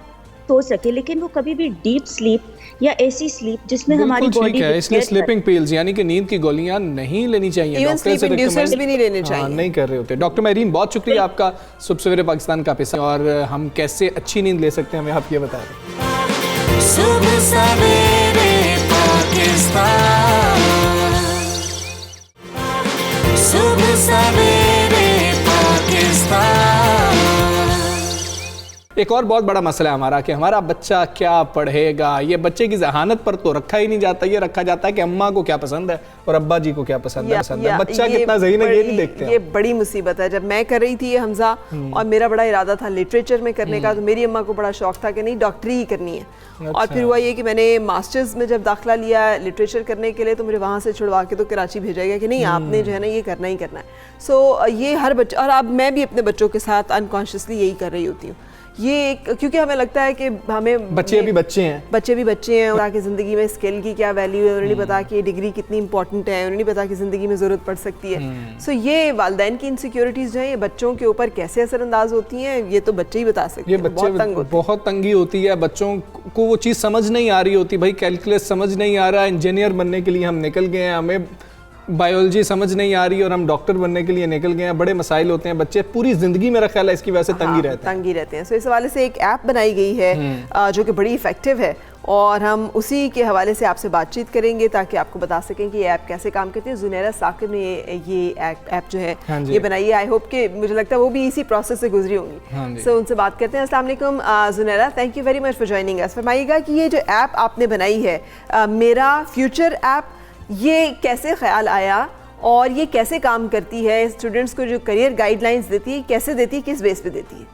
so सके, लेकिन वो कभी भी डीप स्लीप या ऐसी स्लीप जिसमें हमारी बॉडी, इसलिए स्लीपिंग पिल्स यानी कि नींद की गोलियां नहीं लेनी चाहिए, डॉक्टर से रिकमेंड भी नहीं लेने चाहिए, नहीं कर रहे होते। डॉक्टर महरीन, बहुत शुक्रिया आपका, सुबह सवेरे पाकिस्तान का हिस्सा, और हम कैसे अच्छी नींद ले सकते हैं हमें आप ये बता दें। सुबह सवेरे एक और बहुत बड़ा मसला है हमारा कि हमारा बच्चा क्या पढ़ेगा। ये बच्चे की जहानत पर तो रखा ही नहीं जाता, ये रखा जाता है कि अम्मा को क्या पसंद है और अब्बा जी को क्या पसंद है। बच्चा कितना ज़हीन है ये नहीं देखते। ये बड़ी मुसीबत है। जब मैं कर रही थी ये हमजा, और मेरा बड़ा इरादा था लिटरेचर में करने का, तो मेरी अम्मा को बड़ा शौक था कि नहीं डॉक्टरी ही करनी है। और फिर हुआ ये कि मैंने मास्टर्स में जब दाखिला लिया लिटरेचर करने के लिए, तो मुझे वहाँ से छुड़वा के तो कराची भेजा गया कि नहीं आपने जो है ना ये करना ही करना है। सो ये हर बच्चा, और अब मैं भी अपने बच्चों के साथ अनकॉन्शियसली यही कर रही होती हूँ ये, क्योंकि हमें लगता है कि हमें बच्चे भी बच्चे हैं और आगे ज़िंदगी में स्किल की क्या वैल्यू है, उन्हें नहीं पता कि डिग्री कितनी इंपॉर्टेंट है, उन्हें नहीं पता कि ज़िंदगी में ज़रूरत पड़ सकती है। सो ये वालिदैन की इनसिक्योरिटीज़ जो है ये बच्चों के ऊपर कैसे असरअंदाज होती हैं ये तो बच्चे ही बता सकते हैं। ये बच्चे बहुत तंगी होती है, बच्चों को वो चीज़ समझ नहीं आ रही होती। भाई कैलकुलस समझ नहीं आ रहा, इंजीनियर बनने के लिए हम निकल गए हैं, हमें बायोलॉजी समझ नहीं आ रही और हम डॉक्टर बनने के लिए निकल गए हैं। बड़े मसाइल होते हैं, बच्चे पूरी ज़िंदगी मेरा ख्याल है इसकी वजह से तंगी रहते हैं। सो इस हवाले से एक ऐप बनाई गई है जो कि बड़ी इफ़ेक्टिव है, और हम उसी के हवाले से आपसे बातचीत करेंगे ताकि आपको बता सकें कि ये ऐप कैसे काम करती है। जुनैरा साकिब ने ये ऐप जो है ये बनाई है। आई होप कि मुझे लगता है वो भी इसी प्रोसेस से गुजरी होंगी। सो उनसे बात करते हैं। अस्सलाम वालेकुम Junaira, thank you very much for joining us. फरमाइएगा कि ये जो ऐप आपने बनाई है मेरा फ्यूचर ऐप, ये कैसे ख्याल आया और ये कैसे काम करती है? स्टूडेंट्स को जो करियर गाइडलाइंस देती है कैसे देती है, किस बेस पे देती है?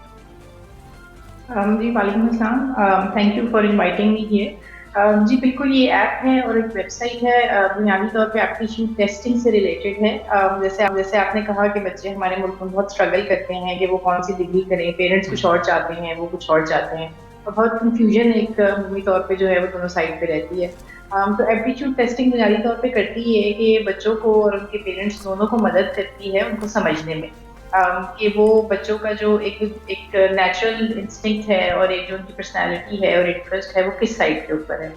जी वालेकुम अस्सलाम, thank you for inviting me here. जी बिल्कुल, ये ऐप है और एक वेबसाइट है, बुनियादी तौर पे एप्टीट्यूड टेस्टिंग से रिलेटेड है। जैसे आपने कहा कि बच्चे हमारे मुल्क में बहुत स्ट्रगल करते हैं कि वो कौन सी डिग्री करें, पेरेंट्स कुछ और चाहते हैं, वो कुछ और चाहते हैं, और बहुत कन्फ्यूजन एक अमूमी तौर पे जो है वो दोनों साइड पे रहती है। तो एप्टीट्यूड टेस्टिंग बुनियादी तौर पे करती है कि बच्चों को और उनके पेरेंट्स दोनों को मदद करती है उनको समझने में कि वो बच्चों का जो एक नेचुरल इंस्टिंक्ट है और एक जो उनकी पर्सनैलिटी है और इंटरेस्ट है वो किस साइड के ऊपर है।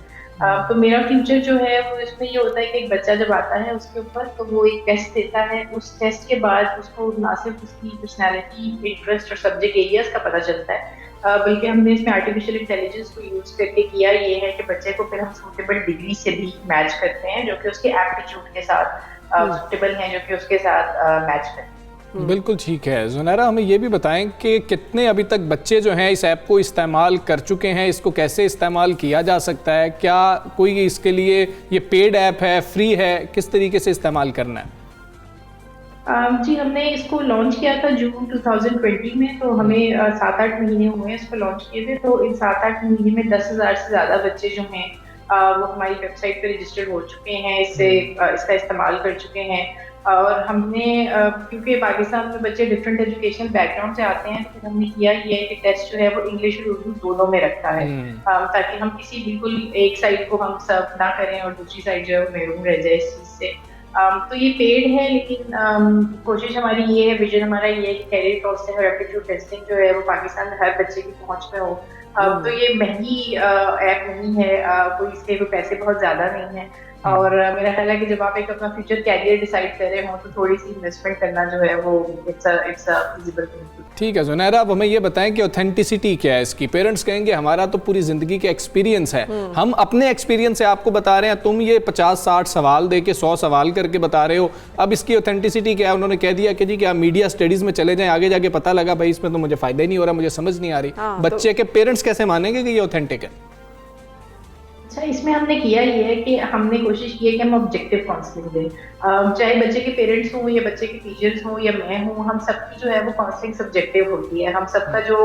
तो मेरा फ्यूचर जो है वो इसमें ये होता है कि एक बच्चा जब आता है उसके ऊपर तो वो एक टेस्ट देता है, उस टेस्ट के बाद उसको ना सिर्फ उसकी पर्सनैलिटी, इंटरेस्ट और सब्जेक्ट एरियाज का पता चलता है, बल्कि हमने इसमें आर्टिफिशियल इंटेलिजेंस को यूज़ करके किया ये है कि बच्चे को फिर हम सूटेबल डिग्री से भी मैच करते हैं जो कि उसके एप्टीट्यूड के साथ सूटेबल हैं, जो कि उसके साथ मैच करते हैं। बिल्कुल ठीक है। जुनैरा, हमें ये भी बताएं कि कितने अभी तक बच्चे जो हैं इस ऐप को इस्तेमाल कर चुके हैं, इसको कैसे इस्तेमाल किया जा सकता है, क्या कोई इसके लिए ये पेड ऐप है, फ्री है, किस तरीके से इस्तेमाल करना है? जी हमने इसको लॉन्च किया था जून 2020 में, तो हमें 7-8 महीने हुए हैं इसको लॉन्च किए थे। तो इन 7-8 महीने में 10,000 से ज़्यादा बच्चे जो हैं वो हमारी वेबसाइट पर रजिस्टर्ड हो चुके हैं, इसका इस्तेमाल कर चुके हैं। और हमने क्योंकि पाकिस्तान में बच्चे डिफरेंट एजुकेशनल बैकग्राउंड से आते हैं, तो हमने किया ये है कि टेस्ट जो है वो इंग्लिश और उर्दू दोनों में रखा है, ताकि हम किसी बिल्कुल एक साइड को हम सर्व ना करें और दूसरी साइड जो है वो महरूम रह जाए इस चीज़ से। तो ये पेड है, लेकिन कोशिश हमारी ये है, विजन हमारा ये है कि कैरियर काउंसलिंग और एप्टीट्यूड टेस्टिंग जो है वो पाकिस्तान में हर बच्चे की पहुंच में हो। तो ये महंगी ऐप नहीं है, कोई इसके कोई पैसे बहुत ज़्यादा नहीं है, और मेरा ख्याल है कि जब आप एक अपना फ्यूचर कैरियर डिसाइड कर रहे हो तो थोड़ी सी इन्वेस्टमेंट करना जो है वो इट्स अ फिजिबल थिंग। ठीक है जुनैरा, अब हमें ये बताएं कि ऑथेंटिसिटी क्या है इसकी। पेरेंट्स कहेंगे हमारा तो पूरी ज़िंदगी का एक्सपीरियंस है, हम अपने एक्सपीरियंस से आपको बता रहे हैं, तुम ये 50-60 सवाल दे के 100 सवाल करके बता रहे हो, अब इसकी ऑथेंटिसिटी क्या है? उन्होंने कह दिया कि जी कि आप मीडिया स्टडीज़ में चले जाएं, आगे जाके पता लगा भाई इसमें तो मुझे फ़ायदा ही नहीं हो रहा, मुझे समझ नहीं आ रही। बच्चे के पेरेंट्स कैसे मानेंगे कि ये ऑथेंटिक है? अच्छा, इसमें हमने किया ये है कि हमने कोशिश की है कि हम ऑब्जेक्टिव काउंसलिंग दें, चाहे बच्चे के पेरेंट्स हों या बच्चे के टीचर्स हों या मैं हूँ, हम सबकी जो है वो काउंसलिंग सब्जेक्टिव होती है। हम सबका जो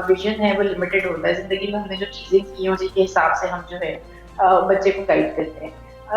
विजन है वो लिमिटेड होता है, ज़िंदगी में हमने जो चीज़ें की हैं उसी के हिसाब से हम जो है बच्चे को गाइड करते हैं।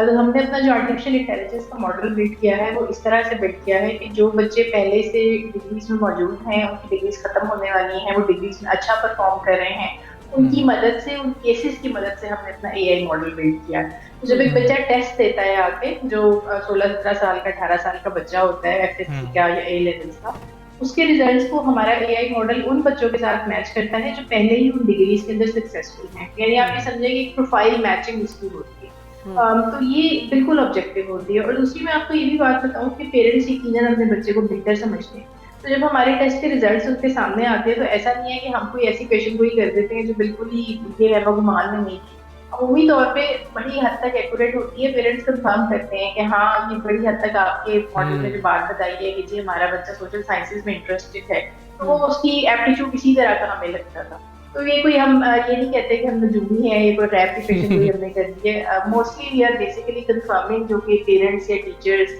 तो हमने अपना जो आर्टिफिशियल इंटेलिजेंस का मॉडल बिल्ड किया है वो इस तरह से बिल्ड किया है कि जो बच्चे पहले से डिग्रीज में मौजूद हैं, उनकी डिग्रीज खत्म होने वाली हैं, वो डिग्रीज में अच्छा परफॉर्म कर रहे हैं, उनकी मदद से, उन केसेस की मदद से हमने अपना AI मॉडल बिल्ड किया। तो जब एक बच्चा टेस्ट देता है आके, जो 16-17 साल का 18 साल का बच्चा होता है FSC का या A लेवल्स का, उसके रिजल्ट्स को हमारा AI मॉडल उन बच्चों के साथ मैच करता है जो पहले ही उन डिग्रीज के अंदर सक्सेसफुल हैं। यानी आप ये समझिए कि एक प्रोफाइल मैचिंग इसकी होती है। तो ये बिल्कुल ऑब्जेक्टिव होती है। और दूसरी मैं आपको ये भी बात बताऊँ कि पेरेंट्स यकीनन अपने बच्चे को बेहतर समझते हैं, तो जब हमारे टेस्ट के रिजल्ट्स उनके सामने आते हैं तो ऐसा नहीं है कि हम कोई ऐसी पेशेंट गोई कर देते हैं जो बिल्कुल ही ये है गुमान में नहीं थी। अमूमी तौर पे बड़ी हद तक एक्यूरेट होती है। पेरेंट्स कंफर्म करते हैं कि हाँ, ये बड़ी हद तक आपके मॉडल में जो बात बताई है कि जी हमारा बच्चा सोशल साइंसेज में इंटरेस्टेड है, तो वो उसकी एप्टीट्यूड इसी तरह का हमें लगता था। तो ये कोई हम ये नहीं कहते कि हम नजूमी हैं, ये कोई रैप की पेशेंट कोई हमने कर दी है। Mostly we are basically confirming जो कि पेरेंट्स या टीचर्स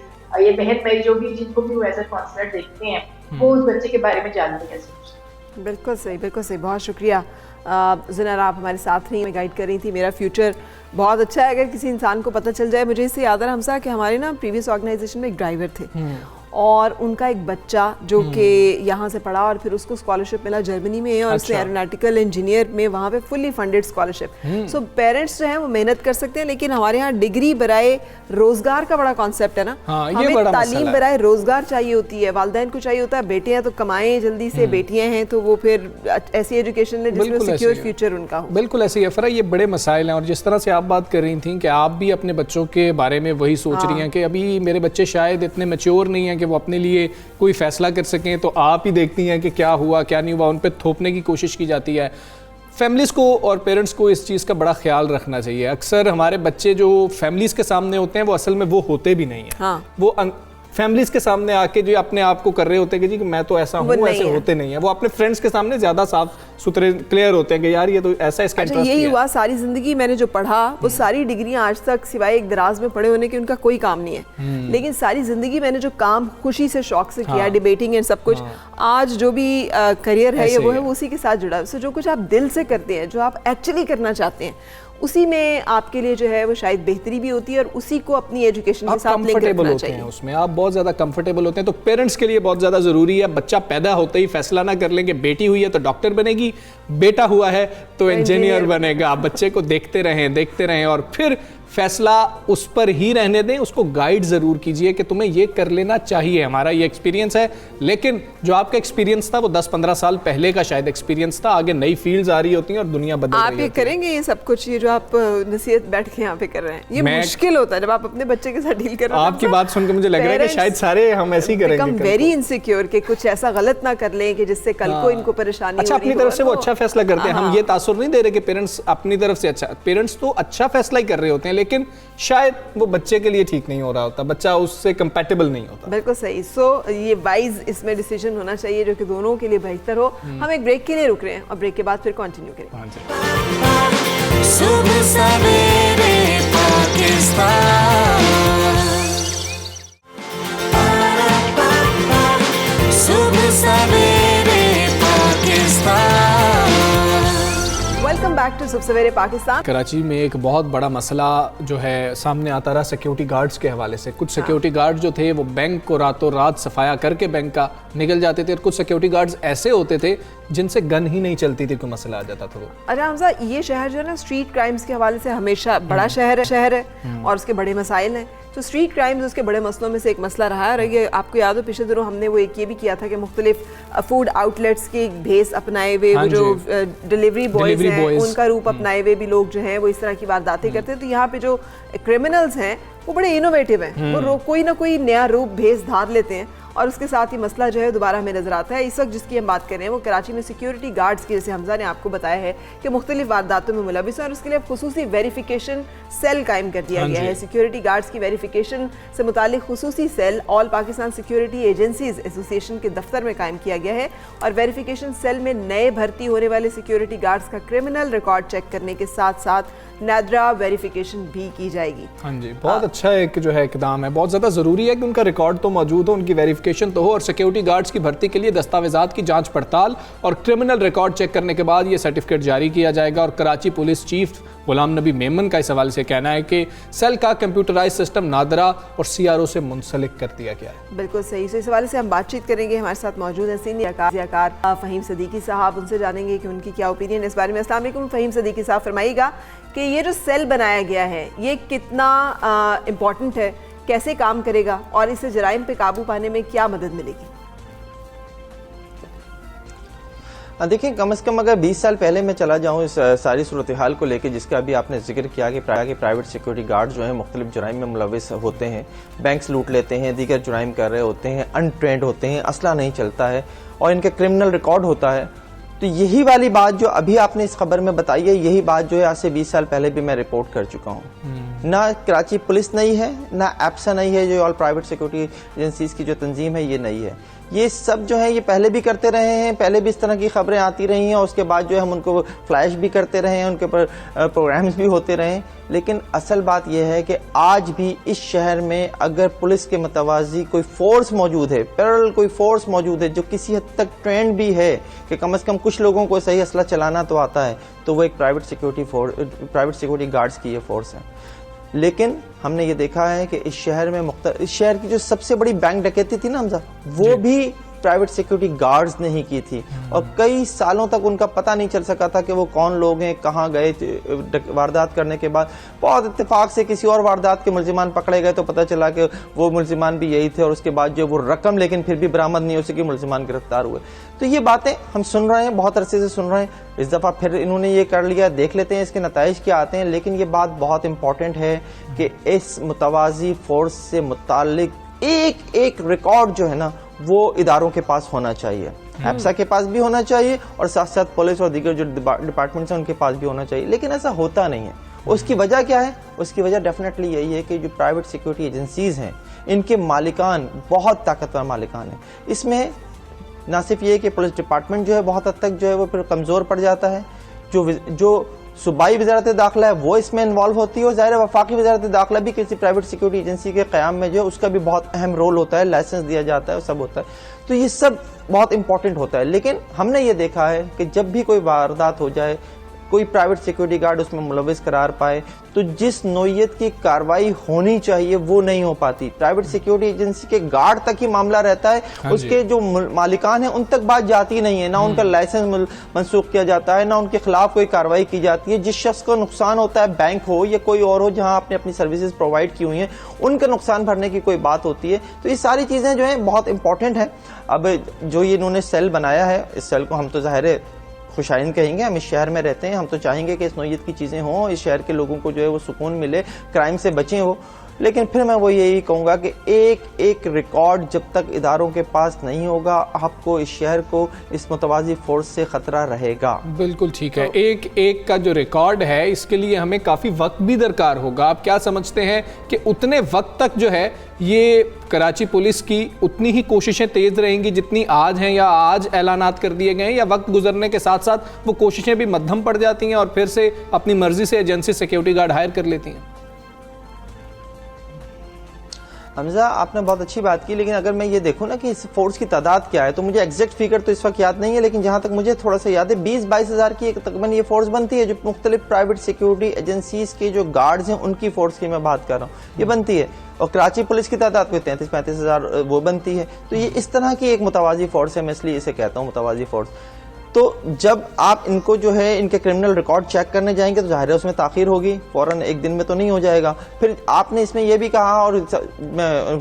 या बहन भाई जो भी जिनको भी वो एज अ काउंसलर देखते हैं वो उस बच्चे के बारे में जानते हैं। बिल्कुल सही, बिल्कुल सही, बहुत शुक्रिया ज़िनर, आप हमारे साथ रही, गाइड कर रही थी। मेरा फ्यूचर बहुत अच्छा है अगर किसी इंसान को पता चल जाए। मुझे इससे याद आ रहा हमसा कि हमारे ना प्रीवियस ऑर्गेनाइजेशन में एक ड्राइवर थे और उनका एक बच्चा जो कि यहाँ से पढ़ा और फिर उसको स्कॉलरशिप मिला जर्मनी में, और उसने एरोनॉटिकल इंजीनियर में वहाँ पे fully funded scholarship. So parents जो हैं वो मेहनत कर सकते हैं, लेकिन हमारे यहाँ डिग्री बराए रोजगार का बड़ा कॉन्सेप्ट है ना। हमें तालीम बराए रोजगार चाहिए होती है, वालिदैन को चाहिए होता है बेटे हैं तो कमाएं जल्दी से, बेटियां हैं तो वो फिर ऐसी एजुकेशन ले जिसमें सिक्योर फ्यूचर उनका हो। बिल्कुल ऐसे ही है फरा, ये बड़े मसाइल हैं। और जिस तरह से आप बात कर रही थी कि आप भी अपने बच्चों के बारे में वही सोच रही हैं कि अभी मेरे बच्चे शायद इतने मैच्योर नहीं हैं कि वो अपने लिए कोई फैसला कर सकें, तो आप ही देखती हैं कि क्या हुआ क्या नहीं हुआ, उन पर थोपने की कोशिश की जाती है। फैमिलीज़ को और पेरेंट्स को इस चीज़ का बड़ा ख्याल रखना चाहिए। अक्सर हमारे बच्चे जो फैमिलीज़ के सामने होते हैं वो असल में वो होते भी नहीं हैं। हाँ। वो फैमिलीज़ के सामने आके जो अपने आप को कर रहे होते हैं कि जी मैं तो ऐसा हूँ, ऐसे होते नहीं है। वो अपने फ्रेंड्स के सामने ज़्यादा साफ सुथरे क्लियर होते हैं कि यार ये तो ऐसा इसका इंटरेस्ट यही हुआ सारी जिंदगी मैंने जो पढ़ा वो सारी डिग्रियां आज तक सिवाय एक दराज में पढ़े होने के उनका कोई काम नहीं है। लेकिन सारी जिंदगी मैंने जो काम खुशी से शौक से किया, डिबेटिंग एंड सब कुछ, आज जो भी करियर है वो है वो उसी के साथ जुड़ा है। जो कुछ आप दिल से करते हैं, जो आप एक्चुअली करना चाहते हैं, उसी में आपके लिए जो है वो शायद बेहतरी भी होती है और उसी को अपनी एजुकेशन के साथ लिंक रखना चाहिए। उसमें आप बहुत ज़्यादा कंफर्टेबल होते हैं। तो पेरेंट्स के लिए बहुत ज़्यादा ज़रूरी है बच्चा पैदा होते ही फैसला ना कर लेंगे बेटी हुई है तो डॉक्टर बनेगी, बेटा हुआ है तो इंजीनियर बनेगा। आप बच्चे को देखते रहें और फिर फैसला उस पर ही रहने दें, उसको गाइड ज़रूर कीजिए कि तुम्हें ये कर लेना चाहिए। हमारा ये एक्सपीरियंस है, लेकिन जो आपका एक्सपीरियंस था वो 10-15 साल पहले का शायद एक्सपीरियंस था। आगे नई फील्ड्स आ रही होती हैं और दुनिया बदल रही होती है। आप ये करेंगे ये सब कुछ, ये जो आप नसीहत बैठ के यहाँ पे कर रहे हैं, ये मुश्किल होता है जब आप अपने बच्चे के साथ डील कर रहे हैं। आपकी बात सुनकर मुझे लग रहा है कि शायद सारे हम ऐसे ही करेंगे, वेरी इनसिक्योर कि कुछ ऐसा गलत ना कर लें कि जिससे कल को इनको परेशानी। अच्छा, अपनी तरफ से वो अच्छा फैसला करते हैं। हम ये तासुर नहीं दे रहे कि पेरेंट्स अपनी तरफ से अच्छा, पेरेंट्स तो अच्छा फैसला ही कर रहे होते हैं, लेकिन शायद वो बच्चे के लिए ठीक नहीं हो रहा होता, बच्चा उससे कंपैटिबल नहीं होता। बिल्कुल सही। सो ये वाइज इसमें डिसीजन होना चाहिए जो कि दोनों के लिए बेहतर हो। हम एक ब्रेक के लिए रुक रहे हैं और ब्रेक के बाद फिर कंटिन्यू करेंगे। सुबह सवेरे पाकिस्तान, सुबह सवेरे पाकिस्तान। वेलकम बैक टू सुबह सवेरे पाकिस्तान। कराची में एक बहुत बड़ा मसला जो है सामने आता रहा सिक्योरिटी गार्ड्स के हवाले से। कुछ सिक्योरिटी गार्ड्स जो थे वो बैंक को रातों रात सफाया करके बैंक का निकल जाते थे, और कुछ सिक्योरिटी गार्ड्स ऐसे होते थे जिनसे गन ही नहीं चलती थी, कोई मसला आ जाता था। अरे हमजा, ये शहर जो है ना स्ट्रीट क्राइम्स के हवाले से हमेशा बड़ा शहर है और उसके बड़े मसाइल हैं। तो स्ट्रीट क्राइम्स उसके बड़े मसलों में से एक मसला रहा है। ये आपको याद हो पिछले दिनों हमने वो एक ये भी किया था कि मुख्तलिफ फूड आउटलेट्स के भेस अपनाए हुए वो जो डिलीवरी बॉयज हैं उनका रूप अपनाए हुए भी लोग जो हैं वो इस तरह की वारदातें करते हैं। तो यहाँ पे जो क्रिमिनल्स हैं वो बड़े इनोवेटिव हैं, वो कोई ना कोई नया रूप भेस धार लेते हैं और उसके साथ ही मसला जो है दोबारा हमें नजर आता है। इस वक्त जिसकी हम बात कर रहे हैं वो कराची में सिक्योरिटी गार्ड्स की, जैसे हमजा ने आपको बताया है कि मुख्तलिफ वारदातों में मुलविस है और उसके लिए खुसूसी वेरिफिकेशन सेल कायम कर दिया गया है। सिक्योरिटी गार्ड्स की वेरिफिकेशन से मुतालिक खुसूसी cell all Pakistan security agencies association के दफ्तर में कायम किया गया है और वेरिफिकेशन सेल में नए भर्ती होने वाले सिक्योरिटी गार्ड्स का क्रिमिनल रिकॉर्ड चेक करने के साथ साथ नादरा वेरिफिकेशन भी की जाएगी। हाँ जी, बहुत अच्छा एक जो है इकदाम है। बहुत ज़्यादा ज़रूरी है कि उनका रिकॉर्ड तो मौजूद हो, उनकी वेरिफिकेशन तो हो, और सिक्योरिटी गार्ड्स की भर्ती के लिए दस्तावेजात की जांच पड़ताल और क्रिमिनल रिकॉर्ड चेक करने के बाद ये सर्टिफिकेट जारी किया जाएगा। और कराची पुलिस चीफ गुलाम नबी मेमन का इस हवाले से कहना है कि सेल का कंप्यूटराइज सिस्टम नादरा और CRO से मुंसलिक कर दिया गया है। बिल्कुल सही। इस हवाले से हम बातचीत करेंगे। हमारे साथ मौजूद है सीनियर फ़हीम सदीकी साहब, उनसे जानेंगे कि उनकी क्या ओपिनियन है इस बारे में। अस्सलाम वालेकुम फ़हीम सदीकी साहब, फरमाइएगा कि ये जो सेल बनाया गया है ये कितना इम्पोर्टेंट है, कैसे काम करेगा और इससे जराइम पे काबू पाने में क्या मदद मिलेगी? देखिए, कम से कम अगर 20 साल पहले मैं चला जाऊँ इस सारी सूरत हाल को लेकर जिसका अभी आपने जिक्र किया कि प्राइवेट सिक्योरिटी गार्ड जो हैं मुख्तलिफ जुराइम में मुलविस होते हैं, बैंक्स लूट लेते हैं, दीगर जुराइम कर रहे होते हैं, अनट्रेंड होते हैं, असला नहीं चलता है और इनका क्रिमिनल रिकॉर्ड होता है, तो यही वाली बात जो अभी आपने इस खबर में बताई है, यही बात जो है आज से 20 साल पहले भी मैं रिपोर्ट कर चुका हूँ। ना कराची पुलिस नहीं है, ना एप्सा नहीं है, जो ऑल प्राइवेट सिक्योरिटी एजेंसीज की जो तंजीम है ये नहीं है। ये सब जो है ये पहले भी करते रहे हैं, पहले भी इस तरह की खबरें आती रही हैं और उसके बाद जो है हम उनको फ्लैश भी करते रहे हैं, उनके ऊपर प्रोग्राम्स भी होते रहे। लेकिन असल बात यह है कि आज भी इस शहर में अगर पुलिस के मुतवाज़ी कोई फोर्स मौजूद है, पैरेलल कोई फोर्स मौजूद है जो किसी हद तक ट्रेंड भी है कि कम से कम कुछ लोगों को सही असला चलाना तो आता है, तो वो एक प्राइवेट सिक्योरिटी गार्ड्स की ये फोर्स है। लेकिन हमने ये देखा है कि इस शहर में इस शहर की जो सबसे बड़ी बैंक डकैती थी ना हमजा, वो भी प्राइवेट सिक्योरिटी गार्ड्स ने ही की थी और कई सालों तक उनका पता नहीं चल सका था कि वो कौन लोग हैं, कहाँ गए। वारदात करने के बाद बहुत इत्तेफाक से किसी और वारदात के मुल्जिमान पकड़े गए तो पता चला कि वो मुल्जिमान भी यही थे और उसके बाद जो वो रकम लेकिन फिर भी बरामद नहीं हो सकी, मुल्जिमान गिरफ्तार हुए। तो ये बातें हम सुन रहे हैं, बहुत अरसे से सुन रहे हैं। इस दफ़ा फिर इन्होंने ये कर लिया, देख लेते हैं इसके नताइज क्या आते हैं। लेकिन ये बात बहुत इंपॉर्टेंट है कि इस मुतवाज़ी फोर्स से मुताल्लिक एक एक रिकॉर्ड जो है ना वो इदारों के पास होना चाहिए, एप्सा के पास भी होना चाहिए और साथ साथ पुलिस और दीगर जो डिपार्टमेंट्स हैं उनके पास भी होना चाहिए। लेकिन ऐसा होता नहीं है। उसकी वजह क्या है? उसकी वजह डेफिनेटली यही है कि जो प्राइवेट सिक्योरिटी एजेंसीज हैं इनके मालिकान बहुत ताकतवर मालिकान हैं। इसमें ना सिर्फ ये कि पुलिस डिपार्टमेंट जो है बहुत हद तक जो है वो फिर कमज़ोर पड़ जाता है, जो सूबाई वज़ारत दाखिला है वो इसमें इन्वॉल्व होती है और ज़ाहिर वफाकी वज़ारत दाखिला भी किसी प्राइवेट सिक्योरिटी एजेंसी के क़याम में जो है उसका भी बहुत अहम रोल होता है, लाइसेंस दिया जाता है, सब होता है। तो ये सब बहुत इंपॉर्टेंट होता है। लेकिन हमने ये देखा है कि जब भी कोई वारदात हो जाए, कोई प्राइवेट सिक्योरिटी गार्ड उसमें मुलविस करार पाए, तो जिस नोयत की कार्रवाई होनी चाहिए वो नहीं हो पाती। प्राइवेट सिक्योरिटी एजेंसी के गार्ड तक ही मामला रहता है, उसके जो मालिकान हैं उन तक बात जाती नहीं है, ना उनका लाइसेंस मंसूख किया जाता है, ना उनके खिलाफ कोई कार्रवाई की जाती है। जिस शख्स को नुकसान होता है, बैंक हो या कोई और हो जहां आपने अपनी सर्विसेज प्रोवाइड की हुई हैं, उनका नुकसान भरने की कोई बात होती है। तो ये सारी चीजें जो है बहुत इंपॉर्टेंट है। अब जो ये इन्होंने सेल बनाया है, इस सेल को हम तो ज़ाहिर है खुशाइन कहेंगे, हम इस शहर में रहते हैं, हम तो चाहेंगे कि इस नौयत की चीज़ें हों, इस शहर के लोगों को जो है वो सुकून मिले, क्राइम से बचें वो। लेकिन फिर मैं वो यही कहूँगा कि एक एक रिकॉर्ड जब तक इदारों के पास नहीं होगा, आपको इस शहर को इस मुतवाज़ी फोर्स से ख़तरा रहेगा। बिल्कुल ठीक है। एक एक का जो रिकॉर्ड है इसके लिए हमें काफ़ी वक्त भी दरकार होगा। आप क्या समझते हैं कि उतने वक्त तक जो है ये कराची पुलिस की उतनी ही कोशिशें तेज़ रहेंगी जितनी आज हैं, या आज ऐलानात कर दिए गए हैं, या वक्त गुजरने के साथ साथ वो कोशिशें भी मध्यम पड़ जाती हैं और फिर से अपनी मर्जी से एजेंसी सिक्योरिटी गार्ड हायर कर लेती हैं? हमजा, आपने बहुत अच्छी बात की, लेकिन अगर मैं ये देखूँ ना कि इस फोर्स की तादाद क्या है, तो मुझे एग्जैक्ट फिगर तो इस वक्त याद नहीं है, लेकिन जहाँ तक मुझे थोड़ा सा याद है 20-22 हज़ार की एक तकरीबन ये फोर्स बनती है, जो मुख्तलिफ प्राइवेट सिक्योरिटी एजेंसीज के जो गार्ड्स हैं उनकी फोर्स की मैं बात कर रहा हूँ, ये बनती है। और कराची पुलिस की तादाद कोई 33-35 हज़ार वो बनती है। तो ये इस तरह की एक मुतवाज़ी फोर्स है, मैं इसलिए इसे कहता हूँ मुतवाज़ी फोर्स। तो जब आप इनको जो है इनके क्रिमिनल रिकॉर्ड चेक करने जाएंगे तो जाहिर है उसमें ताख़ीर होगी, फ़ौरन एक दिन में तो नहीं हो जाएगा। फिर आपने इसमें यह भी कहा, और मैं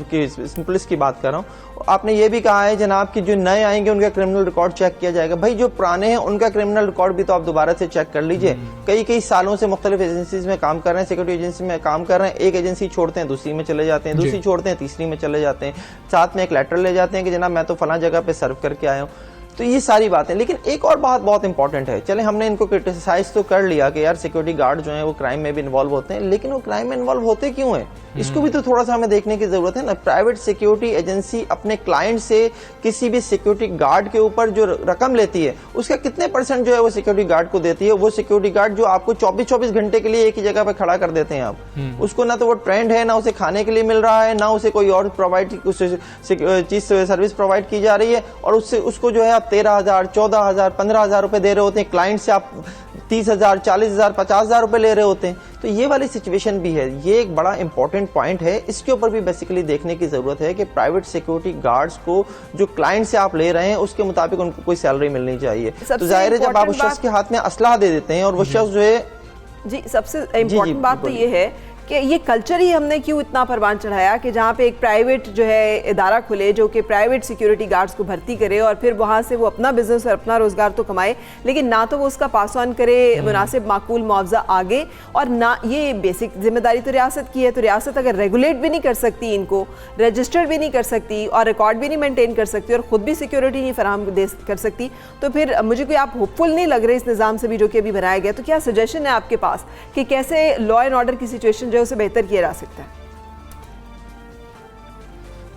पुलिस की बात कर रहा हूँ, आपने ये भी कहा है जनाब कि जो नए आएंगे उनका क्रिमिनल रिकॉर्ड चेक किया जाएगा। भाई जो पुराने हैं उनका क्रिमिनल रिकॉर्ड भी तो आप दोबारा से चेक कर लीजिए। कई सालों से मुख्तलिफ एजेंसीज में काम कर रहे हैं, सिक्योरिटी एजेंसी में काम कर रहे हैं, एक एजेंसी छोड़ते हैं दूसरी में चले जाते हैं, दूसरी छोड़ते हैं तीसरी में चले जाते हैं, साथ में एक लेटर ले जाते हैं कि जनाब मैं तो फला जगह पे सर्व करके आया हूँ। तो ये सारी बातें। लेकिन एक और बात बहुत इंपॉर्टेंट है, चले हमने इनको क्रिटिसाइज तो कर लिया कि यार सिक्योरिटी गार्ड जो है वो क्राइम में भी इन्वॉल्व होते हैं, लेकिन वो क्राइम में इन्वॉल्व होते क्यों हैं, इसको भी तो थोड़ा सा हमें देखने की जरूरत है ना। प्राइवेट सिक्योरिटी एजेंसी अपने क्लाइंट से किसी भी सिक्योरिटी गार्ड के ऊपर जो रकम लेती है उसका कितने % जो है वो सिक्योरिटी गार्ड को देती है। वो सिक्योरिटी गार्ड जो आपको 24-24 घंटे के लिए एक ही जगह पर खड़ा कर देते हैं आप, उसको ना तो वो ट्रेंड है, ना उसे खाने के लिए मिल रहा है, ना उसे कोई और चीज सर्विस प्रोवाइड की जा रही है, और उससे उसको जो है आप 13,000, 14,000, 15,000 रुपए दे रहे होते हैं। क्लाइंट से आप 30,000, 40,000, 50,000 रुपए ले रहे होते हैं। तो ये वाली सिचुएशन भी है, ये एक बड़ा इंपॉर्टेंट पॉइंट है। इसके ऊपर भी बेसिकली देखने की जरूरत है कि प्राइवेट सिक्योरिटी गार्ड्स को जो क्लाइंट से आप ले रहे हैं उसके मुताबिक उनको कोई सैलरी मिलनी चाहिए। तो जाहिर है जब आप उस शख्स के हाथ में असलहा दे देते हैं और वो शख्स जो है जी, सबसे इम्पोर्टेंट बात तो ये है कि ये कल्चर ही हमने क्यों इतना परवान चढ़ाया कि जहाँ पे एक प्राइवेट जो है इदारा खुले जो कि प्राइवेट सिक्योरिटी गार्ड्स को भर्ती करे और फिर वहाँ से वो अपना बिजनेस और अपना रोजगार तो कमाए, लेकिन ना तो वो उसका पास ऑन करे मुनासिब माकूल मुआवजा आगे, और ना ये बेसिक जिम्मेदारी तो रियासत की है। तो रियासत अगर रेगुलेट भी नहीं कर सकती, इनको रजिस्टर्ड भी नहीं कर सकती और रिकॉर्ड भी नहीं मेंटेन कर सकती और ख़ुद भी सिक्योरिटी नहीं फराहम कर सकती, तो फिर मुझे कोई आप होपफुल नहीं लग रहे इस निज़ाम से भी जो कि अभी बनाया गया। तो क्या सजेशन है आपके पास कि कैसे लॉ एंड ऑर्डर की सिचुएशन जो है उसे बेहतर किया जा सकता है?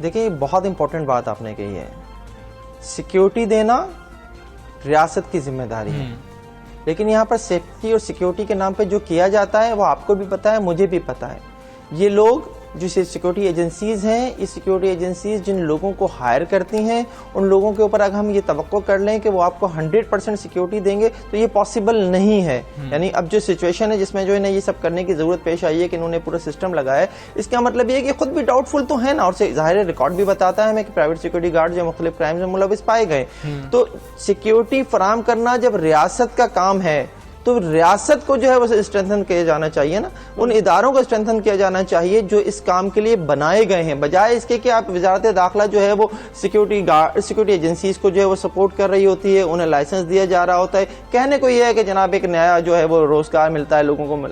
देखिए, बहुत इंपॉर्टेंट बात आपने कही है। सिक्योरिटी देना रियासत की जिम्मेदारी है, लेकिन यहाँ पर सेफ्टी और सिक्योरिटी के नाम पे जो किया जाता है वो आपको भी पता है, मुझे भी पता है। ये लोग जो सिक्योरिटी एजेंसीज हैं, ये सिक्योरिटी एजेंसीज जिन लोगों को हायर करती हैं, उन लोगों के ऊपर अगर हम ये तवक्को कर लें कि वो आपको 100% सिक्योरिटी देंगे तो ये पॉसिबल नहीं है। यानी अब जो सिचुएशन है जिसमें जो है ना ये सब करने की जरूरत पेश आई है कि इन्होंने पूरा सिस्टम लगाया है, इसका मतलब ये है कि खुद भी डाउटफुल तो है ना, और जाहिर रिकॉर्ड भी बताता है हमें कि प्राइवेट सिक्योरिटी गार्ड जो मुख्तलिफ क्राइम्स में मुलविस पाए गए। तो सिक्योरिटी फराहम करना जब रियासत का काम है तो रियासत को जो है वो स्ट्रेंथन किया जाना चाहिए ना, उन इदारों को स्ट्रेंथन किया जाना चाहिए जो इस काम के लिए बनाए गए हैं, बजाय इसके कि आप वजारत दाखिला जो है वो सिक्योरिटी एजेंसीज को जो है वो सपोर्ट कर रही होती है, उन्हें लाइसेंस दिया जा रहा होता है। कहने को यह है कि जनाब एक नया जो है वो रोजगार मिलता है, लोगों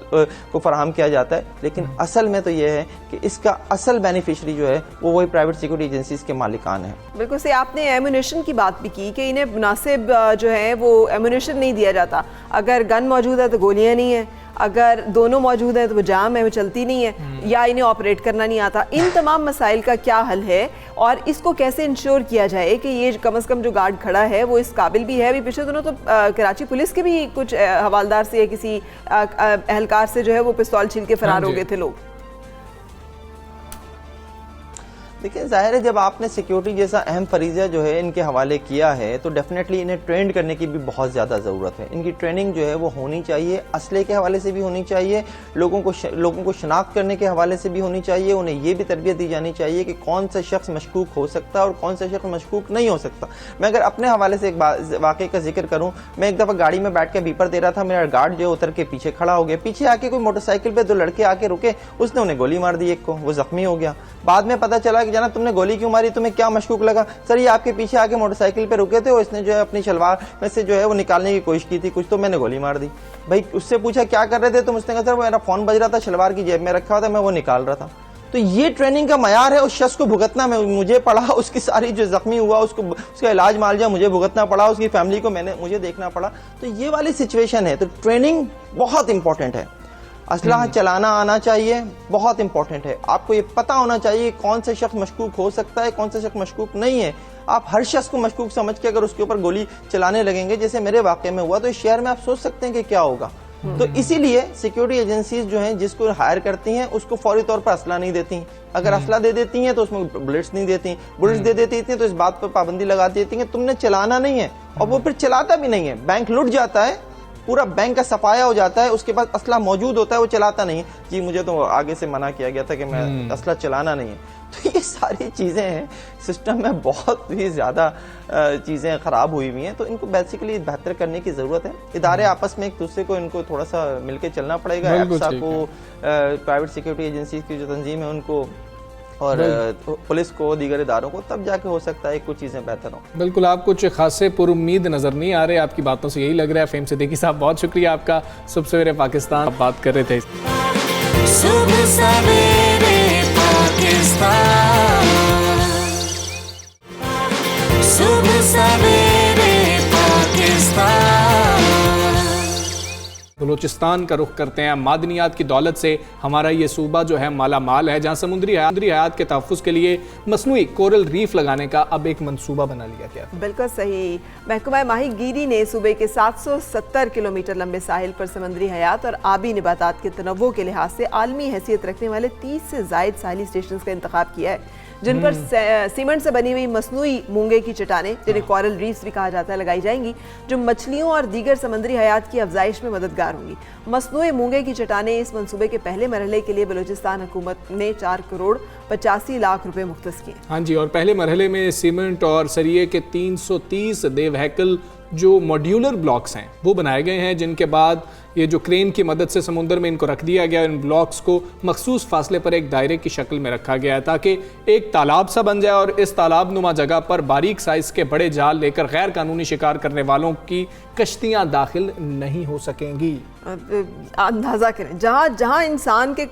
को फराहम किया जाता है, लेकिन असल में तो यह है कि इसका असल बेनिफिशरी जो है वो वही प्राइवेट सिक्योरिटी एजेंसीज के मालिकान है। बिल्कुल से आपने एम्यूनेशन की बात भी की कि इन्हें मुनासिब जो है वो एम्यूनेशन नहीं दिया जाता। अगर गन मौजूद है तो गोलियां नहीं है, अगर दोनों मौजूद है तो वो जाम है, वो चलती नहीं है, या इन्हें ऑपरेट करना नहीं आता। इन तमाम मसाइल का क्या हल है और इसको कैसे इंश्योर किया जाए कि ये कम से कम जो गार्ड खड़ा है वो इस काबिल भी है? अभी पिछले दिनों तो कराची पुलिस के भी कुछ हवालदार से या किसी एहलकार से जो है वो पिस्तौल छीन के फरार हो गए थे लोग। देखिए, जाहिर है जब आपने सिक्योरिटी जैसा अहम फरीजा जो है इनके हवाले किया है तो डेफिनेटली इन्हें ट्रेंड करने की भी बहुत ज़्यादा ज़रूरत है। इनकी ट्रेनिंग जो है वो होनी चाहिए, असले के हवाले से भी होनी चाहिए, लोगों को शनाख्त करने के हवाले से भी होनी चाहिए। उन्हें ये भी तरबियत दी जानी चाहिए कि कौन सा शख्स मशकूक हो सकता है और कौन सा शख्स मशकूक नहीं हो सकता। मैं अगर अपने हवाले से एक वाक़े का जिक्र करूँ, मैं एक दफ़ा गाड़ी में बैठ के बीपर दे रहा था, मेरा गार्ड जो उतर के पीछे खड़ा हो गया, पीछे आके कोई मोटरसाइकिल पर 2 लड़के आके रुके, उसने उन्हें गोली मार दी, एक को, वो जख्मी हो गया। बाद में पता चला कि जनाब तुमने गोली क्यों मारी, तुम्हें क्या मशकूक लगा? सर ये आपके पीछे आके मोटरसाइकिल पे रुके थे और इसने जो है अपनी शलवार में से जो है वो निकालने की कोशिश की थी कुछ, तो मैंने गोली मार दी। भाई उससे पूछा क्या कर रहे थे तुम? उसने कहा सर मेरा फोन बज रहा था, शलवार की जेब में रखा हुआ था, मैं वो निकाल रहा था। तो ये ट्रेनिंग का मयार है। उस शख्स को भुगतना मुझे पड़ा, उसकी सारी जो जख्मी हुआ उसका इलाज मालजा मुझे भुगतना पड़ा, उसकी फैमिली को मुझे देखना पड़ा। तो ये वाली सिचुएशन है। तो ट्रेनिंग बहुत इंपॉर्टेंट है। असलाह चलाना आना चाहिए, बहुत इंपॉर्टेंट है। आपको ये पता होना चाहिए कौन सा शख्स मशकूक हो सकता है, कौन सा शख्स मशकूक नहीं है। आप हर शख्स को मशकूक समझ के अगर उसके ऊपर गोली चलाने लगेंगे, जैसे मेरे वाक़े में हुआ, तो इस शहर में आप सोच सकते हैं कि क्या होगा। तो इसीलिए सिक्योरिटी एजेंसीज जो हैं जिसको हायर करती हैं उसको फौरी तौर पर असला नहीं देती। अगर असला दे देती हैं तो उसमें बुलेट्स नहीं देती, बुलेट्स दे देती हैं तो इस बात पर पाबंदी लगा देती हैं तुमने चलाना नहीं है, और वो फिर चलाता भी नहीं है। बैंक लुट जाता है, पूरा बैंक का सफाया हो जाता है, उसके पास असला मौजूद होता है, वो चलाता नहीं है। जी मुझे तो आगे से मना किया गया था कि मैं असला चलाना नहीं है। तो ये सारी चीज़ें हैं, सिस्टम में बहुत ही ज़्यादा चीज़ें ख़राब हुई हुई हैं। तो इनको बेसिकली बेहतर करने की ज़रूरत है। इदारे आपस में एक दूसरे को इनको थोड़ा सा मिलकर चलना पड़ेगा। एफसा को, प्राइवेट सिक्योरिटी एजेंसीज की जो तंजीम है उनको, और पुलिस को, दीगर इदारों को, तब जाके हो सकता है कुछ चीज़ें बेहतर हों। बिल्कुल, आप कुछ खासे पुरुम्मीद नज़र नहीं आ रहे, आपकी बातों से यही लग रहा है। फेम सिद्दीकी साहब बहुत शुक्रिया आपका। सुबह सवेरे पाकिस्तान आप बात कर रहे थे। सुबह सवेरे पाकिस्तान, सुबह सवेरे पाकिस्तान। बलूचिस्तान का रुख करते हैं। मादनियात की दौलत से हमारा ये सूबा जो है माला माल है, जहाँ समुद्री हयात के तहफ़्फ़ुज़ के लिए मसनूई कोरल रीफ लगाने का अब एक मंसूबा बना लिया गया। बिल्कुल सही। महकमा माहीगीरी ने सूबे के 770 किलोमीटर लंबे साहिल पर समुद्री हयात और आबी नबातात के तनव्वुर के लिहाज से आलमी हैसियत रखने वाले 30 से ज़ायद साहिली स्टेशन का इंतखाब किया है, जिन पर सीमेंट से बनी हुई मसनूई मूंगे की चट्टानें, जिन्हें कोरल रीफ्स भी कहा जाता है, लगाई जाएंगी, जो मछलियों और दीगर समुद्री हयात की अफजाइश में मददगार होंगी। मसनूई मूंगे की चट्टानें इस मंसूबे के पहले मरहले के लिए बलूचिस्तान हुकूमत ने 4 करोड़ 85 लाख रुपए मुख्तस किए। हाँ जी, और पहले मरहले में सीमेंट और सरिये के 330 देव हैकल जो मॉड्यूलर ब्लॉक्स हैं वो बनाए गए हैं, जिनके बाद ये जो क्रेन की मदद से समुद्र में इनको रख दिया गया, इन ब्लॉक्स को मखसूस फासले पर एक दायरे की शक्ल में रखा गया है ताकि एक तालाब सा बन जाए और इस तालाब नुमा जगह पर बारीक साइज के बड़े जाल लेकर गैर कानूनी शिकार करने वालों की कश्तियां दाखिल नहीं हो सकेंगी। अंदाजा करें, जहाँ जहाँ इंसान के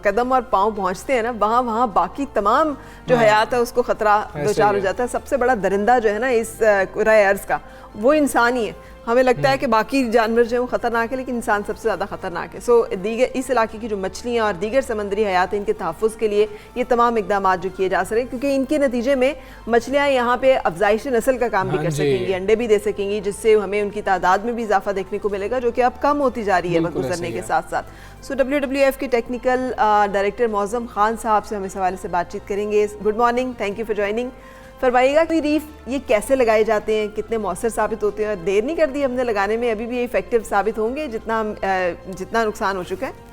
कदम और पाँव पहुँचते हैं ना, वहाँ वहाँ बाकी तमाम जो हयात है उसको खतरा दोचार हो जाता है। सबसे बड़ा दरिंदा जो है ना इस कुराए अर्ज़ का, वो इंसान ही है। हमें लगता है कि बाकी जानवर जो है वो ख़तरनाक है, लेकिन इंसान सबसे ज़्यादा ख़तरनाक है। सो दीगर इस इलाके की जो मछलियाँ और दीगर समंदरी हयात इनके तहफ़्फ़ुज़ के लिए ये तमाम इकदाम जो किए जा सकें, क्योंकि इनके नतीजे में मछलियाँ यहाँ पे अफजाइश नस्ल का काम भी कर सकेंगी, अंडे भी दे सकेंगी, जिससे हमें उनकी तादाद में भी इजाफा देखने को मिलेगा, जो कि अब कम होती जा रही है वक्त गुजरने के साथ साथ। सो WWF के टेक्निकल डायरेक्टर मौज़म खान साहब से हम इस हवाले से बातचीत करेंगे। Good morning, thank you for joining. फरमाइएगा कि रीफ ये कैसे लगाए जाते हैं, कितने मौसर साबित होते हैं, और देर नहीं कर दी हमने लगाने में, अभी भी ये इफेक्टिव साबित होंगे जितना नुकसान हो चुका है?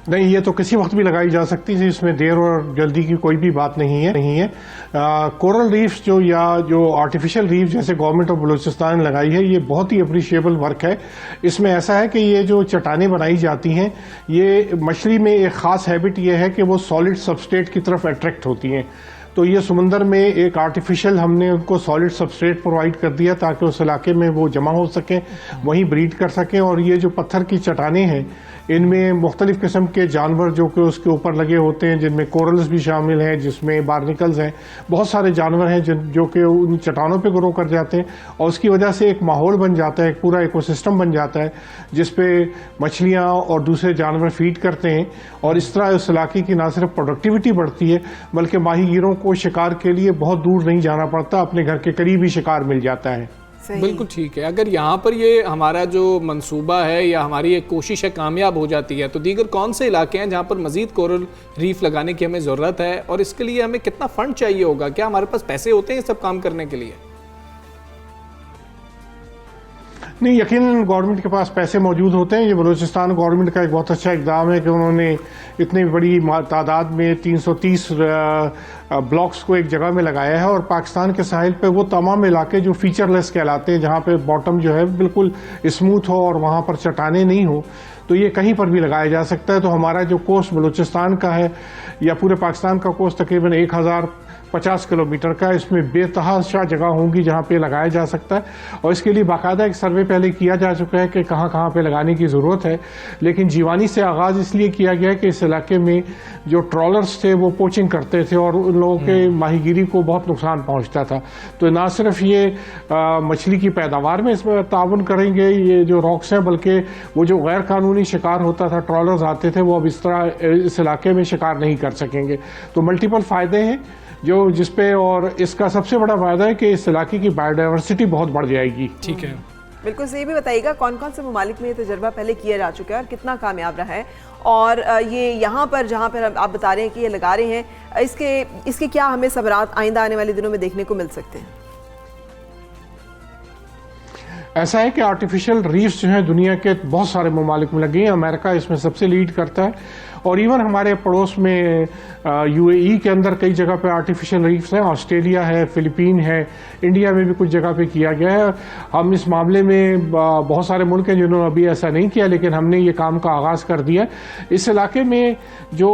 नहीं, ये तो किसी वक्त भी लगाई जा सकती है, इसमें देर और जल्दी की कोई भी बात नहीं है। कोरल रीफ्स जो आर्टिफिशियल रीफ जैसे गवर्नमेंट ऑफ बलूचिस्तान ने लगाई है, ये बहुत ही अप्रिशिएबल वर्क है। इसमें ऐसा है कि ये जो चट्टानें बनाई जाती हैं, ये मछली में एक ख़ास हैबिट ये है कि वो सॉलिड सबस्ट्रेट की तरफ अट्रैक्ट होती हैं। तो ये समुंदर में एक आर्टिफिशियल हमने उनको सॉलिड सबस्ट्रेट प्रोवाइड कर दिया ताकि उस इलाके में वो जमा हो सकें, वहीं ब्रीड कर सकें। और ये जो पत्थर की चट्टानें हैं, इनमें मुख्तलिफ किस्म के जानवर जो कि उसके ऊपर लगे होते हैं, जिनमें कोरल्स भी शामिल हैं, जिसमें बार्निकल्स हैं, बहुत सारे जानवर हैं जो कि उन चट्टानों पे ग्रो कर जाते हैं। और उसकी वजह से एक माहौल बन जाता है, एक पूरा इकोसिस्टम बन जाता है जिसपे मछलियाँ और दूसरे जानवर फीड करते हैं। और इस तरह उस इलाके की ना सिर्फ प्रोडक्टिविटी बढ़ती है, बल्कि माहीगीरों को शिकार के लिए बहुत दूर नहीं जाना पड़ता, अपने घर के करीब ही शिकार मिल जाता है। बिल्कुल ठीक है। अगर यहाँ पर ये हमारा जो मंसूबा है या हमारी एक कोशिश है कामयाब हो जाती है, तो दीगर कौन से इलाके हैं जहाँ पर मजीद कोरल रीफ लगाने की हमें ज़रूरत है, और इसके लिए हमें कितना फ़ंड चाहिए होगा? क्या हमारे पास पैसे होते हैं ये सब काम करने के लिए? नहीं, यकीनन गवर्नमेंट के पास पैसे मौजूद होते हैं। ये बलूचिस्तान गवर्नमेंट का एक बहुत अच्छा इकदाम है कि उन्होंने इतनी बड़ी तादाद में 330 ब्लॉक्स को एक जगह में लगाया है। और पाकिस्तान के साहिल पे वो तमाम इलाके जो फीचरलेस कहलाते हैं, जहाँ पे बॉटम जो है बिल्कुल स्मूथ हो और वहाँ पर चट्टानें नहीं हो, तो ये कहीं पर भी लगाया जा सकता है। तो हमारा जो कोस्ट बलूचिस्तान का है या पूरे पाकिस्तान का कोस्ट तकरीबन 1050 किलोमीटर का, इसमें बेतहाशा जगह होंगी जहाँ पे लगाया जा सकता है। और इसके लिए बाकायदा एक सर्वे पहले किया जा चुका है कि कहाँ कहाँ पे लगाने की ज़रूरत है। लेकिन जीवानी से आगाज़ इसलिए किया गया कि इस इलाके में जो ट्रॉलर्स थे वो पोचिंग करते थे और उन लोगों के माहीगीरी को बहुत नुकसान पहुँचता था। तो ना सिर्फ ये मछली की पैदावार में इसमें ताउन करेंगे ये जो रॉक्स हैं, बल्कि वो जो गैर कानूनी शिकार होता था, ट्रॉलर्स आते थे, वो अब इस तरह इस इलाके में शिकार नहीं कर सकेंगे। तो मल्टीपल फ़ायदे हैं जो जिसपे, और इसका सबसे बड़ा फायदा है कि इस इलाके की बायोडाइवर्सिटी बहुत बढ़ जाएगी। ठीक है, बिल्कुल सही भी बताइएगा कौन कौन से ममालिक में ये तजर्बा पहले किया जा चुका है और कितना कामयाब रहा है, और ये यहाँ पर जहाँ पर आप बता रहे हैं कि ये लगा रहे हैं, इसके क्या हमें सबरात आइंदा आने वाले दिनों में देखने को मिल सकते हैं? ऐसा है कि आर्टिफिशियल रीफ्स जो हैं दुनिया के बहुत सारे ममालिक में लगे हैं। अमेरिका इसमें सबसे लीड करता है, और इवन हमारे पड़ोस में UAE के अंदर कई जगह पे आर्टिफिशियल रीफ्स हैं, ऑस्ट्रेलिया है, फिलीपीन है, इंडिया में भी कुछ जगह पे किया गया है। हम इस मामले में बहुत सारे मुल्क हैं जिन्होंने अभी ऐसा नहीं किया, लेकिन हमने ये काम का आगाज़ कर दिया। इस इलाके में जो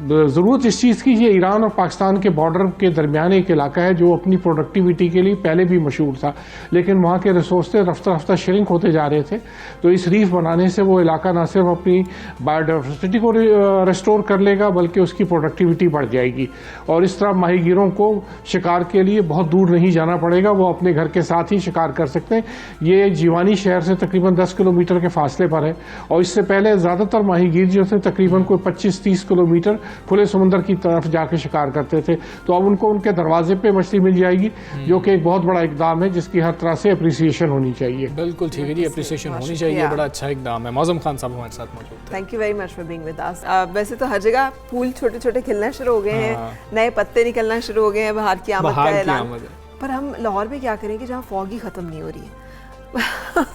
ज़रूरत इस चीज़ की, ये ईरान और पाकिस्तान के बॉर्डर के दरमियान एक इलाका है जो अपनी प्रोडक्टिविटी के लिए पहले भी मशहूर था, लेकिन वहाँ के रिसोर्सेज रफ्ता रफ्ता श्रिंक होते जा रहे थे। तो इस रीफ बनाने से वो इलाका न सिर्फ अपनी बायोडाइवर्सिटी को रेस्टोर कर लेगा, बल्कि उसकी प्रोडक्टिविटी बढ़ जाएगी। और इस तरह माहीगीरों को शिकार के लिए बहुत दूर नहीं जाना पड़ेगा, वो अपने घर के साथ ही शिकार कर सकते हैं। ये जीवानी शहर से तकरीबन 10 किलोमीटर के फासले पर है, और इससे पहले ज़्यादातर माहीगीर जो थे तकरीबन कोई 25-30 किलोमीटर खुले समुद्र की तरफ जाके शिकार करते थे। तो अब उनको उनके दरवाजे पे मछली मिल जाएगी, जो कि एक बहुत बड़ा इकदाम है जिसकी हर तरह से अप्रिसिएशन होनी चाहिए। बिल्कुल ठीक है जी, अप्रिसिएशन होनी चाहिए, बड़ा अच्छा इकदाम है। मौज़म खान साहब हमारे साथ मौजूद हैं। Thank you very much for being with us. वैसे तो हर जगह फूल छोटे छोटे खिलना शुरू हो गए हैं, नए पत्ते निकलना शुरू हो गए हैं, बाहर की आमद का ऐलान। पर हम लाहौर में क्या करें कि जहाँ फॉग ही ख़त्म नहीं हो रही है,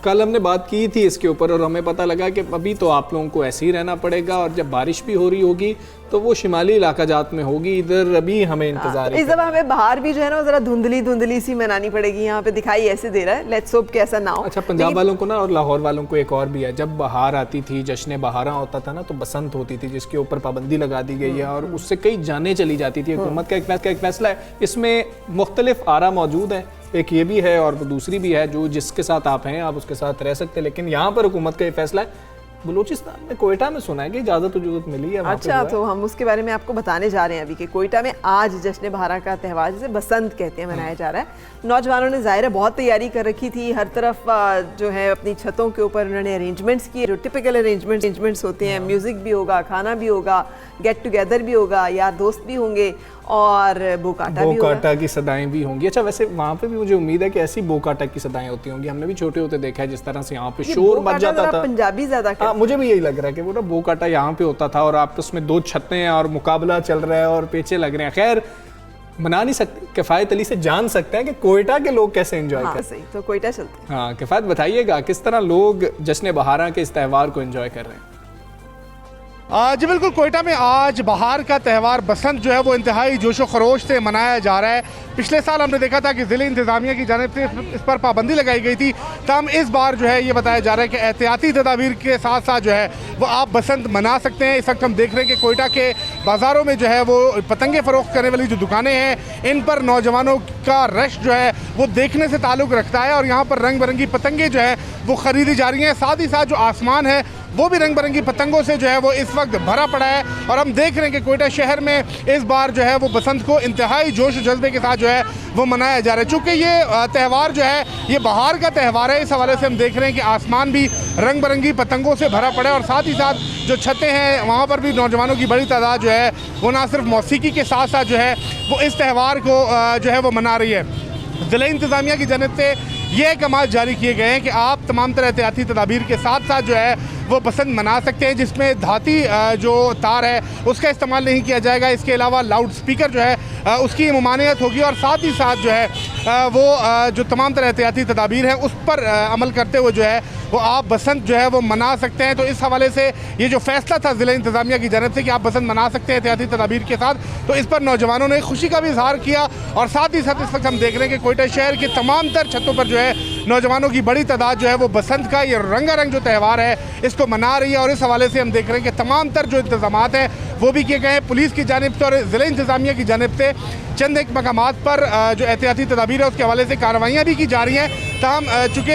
कल हमने बात की थी इसके ऊपर और हमें पता लगा कि अभी तो आप लोगों को ऐसे ही रहना पड़ेगा और जब बारिश भी हो रही होगी तो वो शिमाली इलाका जात में होगी, इधर अभी हमें इंतजार है। इस दफा हमें बाहर भी जो है ना वो जरा धुंधली सी मनानी पड़ेगी। यहाँ पे दिखाई ऐसे दे रहा है, लेट्स होप कि ऐसा ना हो। अच्छा, पंजाब वालों को ना और लाहौर वालों को एक और भी है, जब बहार आती थी, जश्न बहारा होता था ना, तो बसंत होती थी जिसके ऊपर पाबंदी लगा दी गई है और उससे कई जानें चली जाती थी। हुकूमत का एक फैसला है, इसमें मुख्तलिफ आरा मौजूद है, एक ये भी है और दूसरी भी है, जो जिसके साथ आप हैं आप उसके साथ रह सकते हैं। लेकिन यहाँ पर हुकूमत का ये फैसला है। बलूचिस्तान में कोयटा में सुना है कि इजाज़त मिली है। अच्छा, तो हम उसके बारे में आपको बताने जा रहे हैं अभी कि कोयटा में आज जश्न बहारा का त्यौहार, जिसे बसंत कहते हैं, मनाया जा रहा है। नौजवानों ने ज़ाहिर है बहुत तैयारी कर रखी थी, हर तरफ जो है अपनी छतों के ऊपर उन्होंने अरेंजमेंट्स किए, जो टिपिकल अरेंजमेंट्स होते हैं। म्यूज़िक भी होगा, खाना भी होगा, गेट टुगेदर भी होगा, यार दोस्त भी होंगे और बोकाटा भी होगा। की सदाएं भी होंगी। अच्छा, वैसे वहाँ पे भी मुझे उम्मीद है कि ऐसी बोकाटा की सदाएं होती होंगी। हमने भी छोटे होते देखा है जिस तरह से यहाँ पे शोर मच जाता था। पंजाबी ज्यादा मुझे भी यही लग रहा है कि वो ना बोकाटा यहाँ पे होता था और आपस में दो छतें हैं और मुकाबला चल रहा है और पेचे लग रहे हैं। खैर, मना नहीं सकते, किफायत अली से जान सकते हैं कि कोयटा के लोग कैसे एंजॉय करते हैं। सही, तो कोयटा चलते हैं। हाँ, किफायत बताइएगा किस तरह लोग जश्न बहारा के इस त्यौहार को एंजॉय कर रहे हैं। जी बिल्कुल, कोयटा में आज बहार का त्यौहार बसंत जो है वो इंतहाई जोशो खरोश से मनाया जा रहा है। पिछले साल हमने देखा था कि ज़िले इंतज़ामिया की जानिब से इस पर पाबंदी लगाई गई थी, तमाम इस बार जो है ये बताया जा रहा है कि एहतियाती तदाबीर के साथ साथ जो है वो आप बसंत मना सकते हैं। इस वक्त हम देख रहे हैं कि कोयटा के बाज़ारों में जो है वो पतंगे फ़रोख्त करने वाली जो दुकानें हैं, इन पर नौजवानों का रश जो है वो देखने से ताल्लुक़ रखता है और यहाँ पर रंग बिरंगी पतंगे जो है वो ख़रीदी जा रही हैं। साथ ही साथ जो आसमान है वो भी रंग बिरंगी पतंगों से जो है वो इस वक्त भरा पड़ा है और हम देख रहे हैं कि कोयटा शहर में इस बार जो है वो बसंत को इंतहाई जोश जज्बे के साथ जो है वो मनाया जा रहा है। चूँकि ये त्यौहार जो है ये बहार का त्यौहार है, इस हवाले से हम देख रहे हैं कि आसमान भी रंग बिरंगी पतंगों से भरा पड़ा है और साथ ही साथ जो छतें हैं वहाँ पर भी नौजवानों की बड़ी तादाद जो है वो ना सिर्फ मौसीकी के साथ साथ जो है वो इस त्यौहार को जो है वो मना रही है। ज़िला इंतज़ामिया की जानिब से ये अहकाम जारी किए गए हैं कि आप तमाम तरह एहतियाती तदाबीर के साथ साथ जो है वो बसंत मना सकते हैं, जिसमें धाती जो तार है उसका इस्तेमाल नहीं किया जाएगा। इसके अलावा लाउड स्पीकर जो है उसकी ममानियत होगी और साथ ही साथ जो है वो जो तमाम तरह एहतियाती तदाबीर हैं उस पर अमल करते हुए जो है वो आप बसंत जो है वो मना सकते हैं। तो इस हवाले से ये जो फैसला था ज़िला इंतज़ामिया की जानिब से कि आप बसंत मना सकते हैं एहतियाती तदाबीर के साथ, तो इस पर नौजवानों ने खुशी का भी इजहार किया और साथ ही साथ इस वक्त हम देख रहे हैं कि कोयटा शहर के तमाम तर छतों पर जो है नौजवानों की बड़ी तादाद जो है वो बसंत का ये रंगारंग जो त्यौहार है इसको मना रही है। और इस हवाले से हम देख रहे हैं कि तमाम तर जो इंतजामात हैं वो भी किए गए हैं पुलिस की जानिब से और ज़िला इंतज़ामिया की जानिब से। चंद एक मकामात पर जो एहतियाती तदाबीर है उसके हवाले से कार्रवाइयाँ भी की जा रही हैं। तमाम चूँकि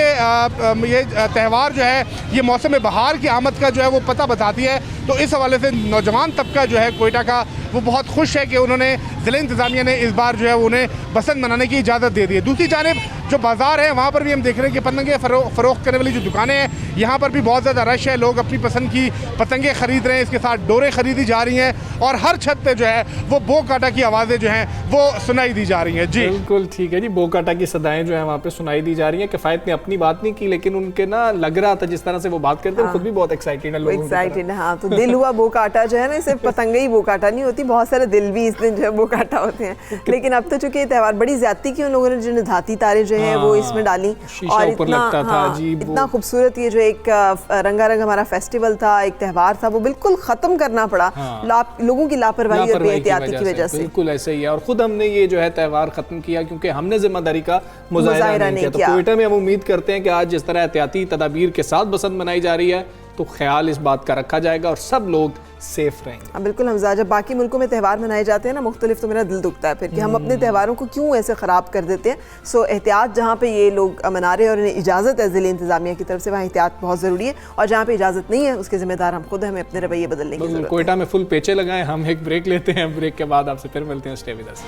ये त्यौहार जो है ये मौसम बहार की आमद का जो है वो पता बताती है, तो इस हवाले से नौजवान तबका जो है कोयटा का वो बहुत खुश है कि उन्होंने ज़िला इंतज़ामिया ने इस बार जो है उन्हें बसंत मनाने की इजाज़त दे दी है। दूसरी जानिब जो बाज़ार है वहाँ पर भी हम देख रहे हैं कि पतंगे फ़रोख्त करने वाली जो दुकानें हैं यहाँ पर भी बहुत ज़्यादा रश है, लोग अपनी पसंद की पतंगे ख़रीद रहे हैं, इसके साथ डोरें ख़रीदी जा रही हैं और हर छत पे जो है वो बो काटा की आवाज़ें जो हैं वो सुनाई दी जा रही हैं। जी बिल्कुल ठीक है जी, बो काटा की सदाएं जो है वहाँ पे सुनाई दी जा रही हैं। किफ़ायत ने अपनी बात नहीं की लेकिन उनके ना लग रहा था जिस तरह से वो बात करते हैं खुद भी बहुत एक्साइटेड है। लोग एक्साइटेड है, हाँ। तो दिल हुआ बो काटा जो है ना, सिर्फ पतंगे ही बो काटा नहीं होती, बहुत सारे दिल भी इस दिन जो है बो काटा होते हैं। लेकिन अब तो चूंकि त्यौहार बड़ी ज्यादती की उन लोगों ने जो धाती तारे जो है वो इसमें डाली और इतना खूबसूरत ये जो एक रंगारंग हमारा फेस्टिवल था, एक त्यौहार था, वो बिल्कुल खत्म करना पड़ा लोगों की लापरवाही और बेहतियाती की वजह से। बिल्कुल ऐसे ही है और खुद हमने ये जो है त्यौहार खत्म किया क्योंकि हमने जिम्मेदारी का मुजाहिरा नहीं किया। तो कोयटा में हम उम्मीद करते हैं कि आज जिस तरह एहतियाती तदाबीर के साथ बसंत मनाई जा रही है तो ख्याल इस बात का रखा जाएगा और सब लोग सेफ रहेंगे। बिल्कुल हमजा, जब बाकी मुल्कों में त्यौहार मनाए जाते हैं ना मुख्तलिफ, तो मेरा दिल दुखता है फिर कि हम अपने त्यौहारों को क्यों ऐसे ख़राब कर देते हैं। सो एहतियात जहाँ पे ये लोग मना रहे हैं और इन्हें इजाज़त है ज़िले इंतज़ामिया की तरफ से, वहाँ एहतियात बहुत ज़रूरी है और जहाँ पे इजाज़त नहीं है उसके ज़िम्मेदार हम खुद, हमें अपने रवैये बदलने की ज़रूरत है। कोयटा में फुल पेचे लगाएं, हम एक ब्रेक लेते हैं, ब्रेक के बाद आपसे फिर मिलते हैं। Stay with us.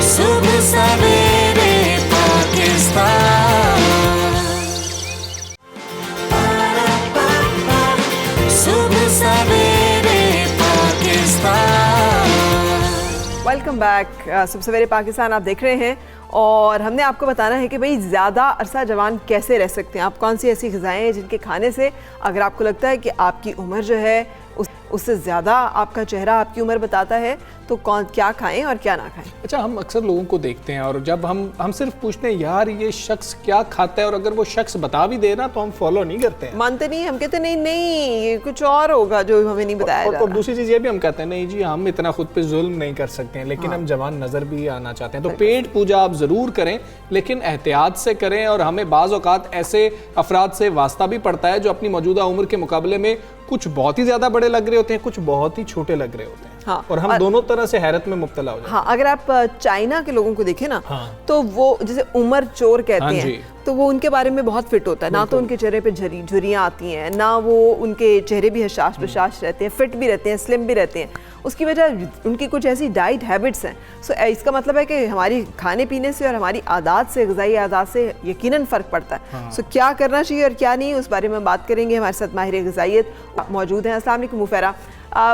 सुबह सवेरे पाकिस्तान, सुबह सवेरे पाकिस्तान। Welcome back. सुबह सवेरे पाकिस्तान आप देख रहे हैं और हमने आपको बताना है कि भाई ज़्यादा अरसा जवान कैसे रह सकते हैं। आप कौन सी ऐसी ग़िज़ाएँ हैं जिनके खाने से अगर आपको लगता है कि आपकी उम्र जो है उससे ज़्यादा आपका चेहरा आपकी उम्र बताता है, तो कौन क्या खाएं और क्या ना खाएं। अच्छा, हम अक्सर लोगों को देखते हैं और जब हम सिर्फ पूछते हैं यार ये शख्स क्या खाता है, और अगर वो शख्स बता भी दे ना तो हम फॉलो नहीं करते हैं, मानते नहीं। हम कहते नहीं नहीं ये कुछ और होगा जो हमें नहीं बताया जा रहा। और दूसरी चीज़ ये भी हम कहते हैं नहीं जी हम इतना खुद पे जुल्म नहीं कर सकते हैं, लेकिन हम जवान नज़र भी आना चाहते हैं। तो पेट पूजा आप ज़रूर करें, लेकिन एहतियात से करें। और हमें बाज़ औक़ात ऐसे अफराद से वास्ता भी पड़ता है जो अपनी मौजूदा उम्र के मुकाबले में कुछ बहुत ही ज़्यादा बड़े लग रहे होते हैं, कुछ बहुत ही छोटे लग रहे होते हैं। हाँ, और हम दोनों तरह से हैरत में मुब्तला हो जाते हैं। हाँ, अगर आप चाइना के लोगों को देखें ना, हाँ। तो वो जैसे उमर चोर कहते हाँ हैं, तो वो उनके बारे में बहुत फिट होता है। ना तो उनके चेहरे पे झुर्रियाँ आती हैं, ना वो उनके चेहरे भी हशाश बशाश रहते हैं, फिट भी रहते हैं, स्लिम भी रहते हैं। उसकी वजह उनकी कुछ ऐसी डाइट हैबिट्स हैं। सो इसका मतलब है कि हमारी खाने पीने से और हमारी आदत से, ग़िज़ाई आदत से यकीनन फ़र्क पड़ता है। हाँ। सो क्या करना चाहिए और क्या नहीं, उस बारे में बात करेंगे। हमारे साथ माहिर ग़िज़ाइयत मौजूद हैं। अस्सलाम वालेकुम मुफेरा,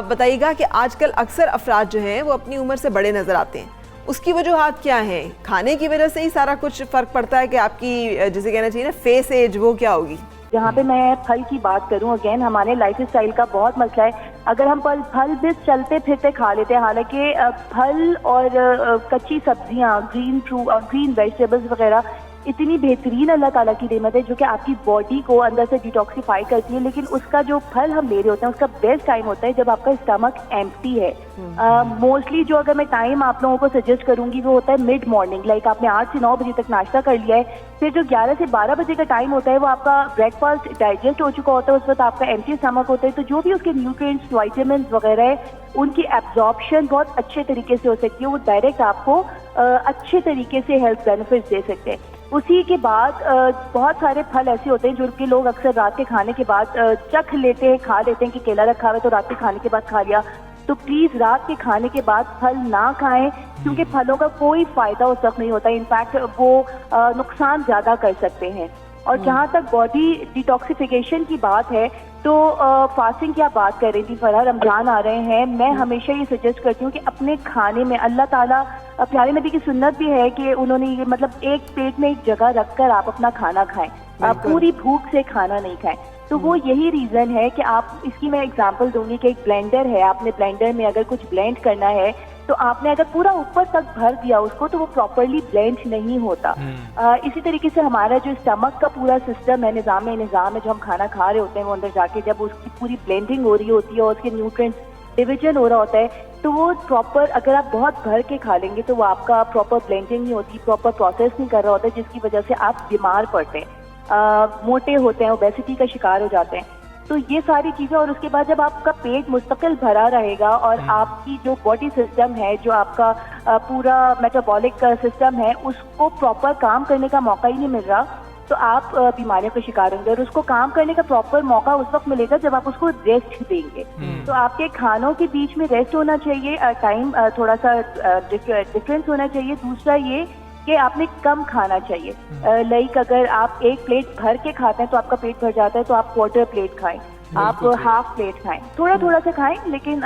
बताइएगा कि आजकल अक्सर अफराद जो हैं वो अपनी उम्र से बड़े नज़र आते हैं, उसकी वजूहात क्या हैं? खाने की वजह से ही सारा कुछ फ़र्क पड़ता है कि आपकी जिसे कहना चाहिए ना फेस एज, वो क्या होगी? यहाँ पे मैं फल की बात करूँ, अगेन हमारे लाइफ स्टाइल का बहुत मसला है। अगर हम फल भी चलते फिरते खा लेते हैं, हालांकि फल और कच्ची सब्जियाँ, ग्रीन वेजिटेबल्स वगैरह इतनी बेहतरीन अल्लाह ताला की नेमत है जो कि आपकी बॉडी को अंदर से डिटॉक्सिफाई करती है, लेकिन उसका जो फल हम ले रहे होते हैं उसका बेस्ट टाइम होता है जब आपका स्टमक एम्प्टी है। मोस्टली जो अगर मैं टाइम आप लोगों को सजेस्ट करूंगी वो होता है मिड मॉर्निंग, लाइक आपने 8 से 9 बजे तक नाश्ता कर लिया है, फिर जो 11 से 12 बजे का टाइम होता है वो आपका ब्रेकफास्ट डाइजेस्ट हो चुका होता है, उस वक्त आपका एम्प्टी स्टमक होता है, तो जो भी उसके न्यूट्रिएंट्स, विटामिन वगैरह है उनकी एब्जॉर्प्शन बहुत अच्छे तरीके से हो सकती है, वो डायरेक्ट आपको अच्छे तरीके से हेल्थ बेनिफिट्स दे सकते हैं। उसी के बाद बहुत सारे फल ऐसे होते हैं जो कि लोग अक्सर रात के खाने के बाद चख लेते हैं, खा लेते हैं कि केला रखा हुआ है तो रात के खाने के बाद खा लिया। तो प्लीज रात के खाने के बाद फल ना खाएं, क्योंकि फलों का कोई फायदा उस वक्त नहीं होता, इनफैक्ट वो नुकसान ज्यादा कर सकते हैं। और जहाँ तक बॉडी डिटॉक्सिफिकेशन की बात है तो फास्टिंग की आप बात कर रही थी फरहा, रमजान आ रहे हैं, मैं हमेशा ये सजेस्ट करती हूँ कि अपने खाने में अल्लाह ताला प्यारे नबी की सुन्नत भी है कि उन्होंने ये मतलब एक प्लेट में एक जगह रखकर आप अपना खाना खाएं, पूरी भूख से खाना नहीं खाएं। तो वो यही रीजन है कि आप, इसकी मैं एग्जांपल दूंगी कि एक ब्लेंडर है, आपने ब्लेंडर में अगर कुछ ब्लेंड करना है तो आपने अगर पूरा ऊपर तक भर दिया उसको तो वो प्रॉपरली ब्लेंड नहीं होता। इसी तरीके से हमारा जो स्टमक का पूरा सिस्टम है, निज़ाम है जो हम खाना खा रहे होते हैं वो अंदर जाके जब उसकी पूरी ब्लेंडिंग हो रही होती है और उसके न्यूट्रिएंट्स डिवीजन हो रहा होता है तो वो प्रॉपर, अगर आप बहुत भर के खा लेंगे तो वो आपका प्रॉपर ब्लेंडिंग नहीं होती, प्रॉपर प्रोसेस नहीं कर रहा होता, जिसकी वजह से आप बीमार पड़ते हैं, मोटे होते हैं, ओबेसिटी का शिकार हो जाते हैं। तो ये सारी चीजें, और उसके बाद जब आपका पेट मुस्तकिल भरा रहेगा और आपकी जो बॉडी सिस्टम है, जो आपका पूरा मेटाबॉलिक सिस्टम है, उसको प्रॉपर काम करने का मौका ही नहीं मिल रहा तो आप बीमारियों का शिकार होंगे। और उसको काम करने का प्रॉपर मौका उस वक्त मिलेगा जब आप उसको रेस्ट देंगे। तो आपके खानों के बीच में रेस्ट होना चाहिए, टाइम थोड़ा सा डिफरेंस होना चाहिए। दूसरा ये कि आपने कम खाना चाहिए, लाइक अगर आप एक प्लेट भर के खाते हैं तो आपका पेट भर जाता है तो आप क्वार्टर प्लेट खाएं, आप हाफ प्लेट खाएं, थोड़ा थोड़ा सा खाएं, लेकिन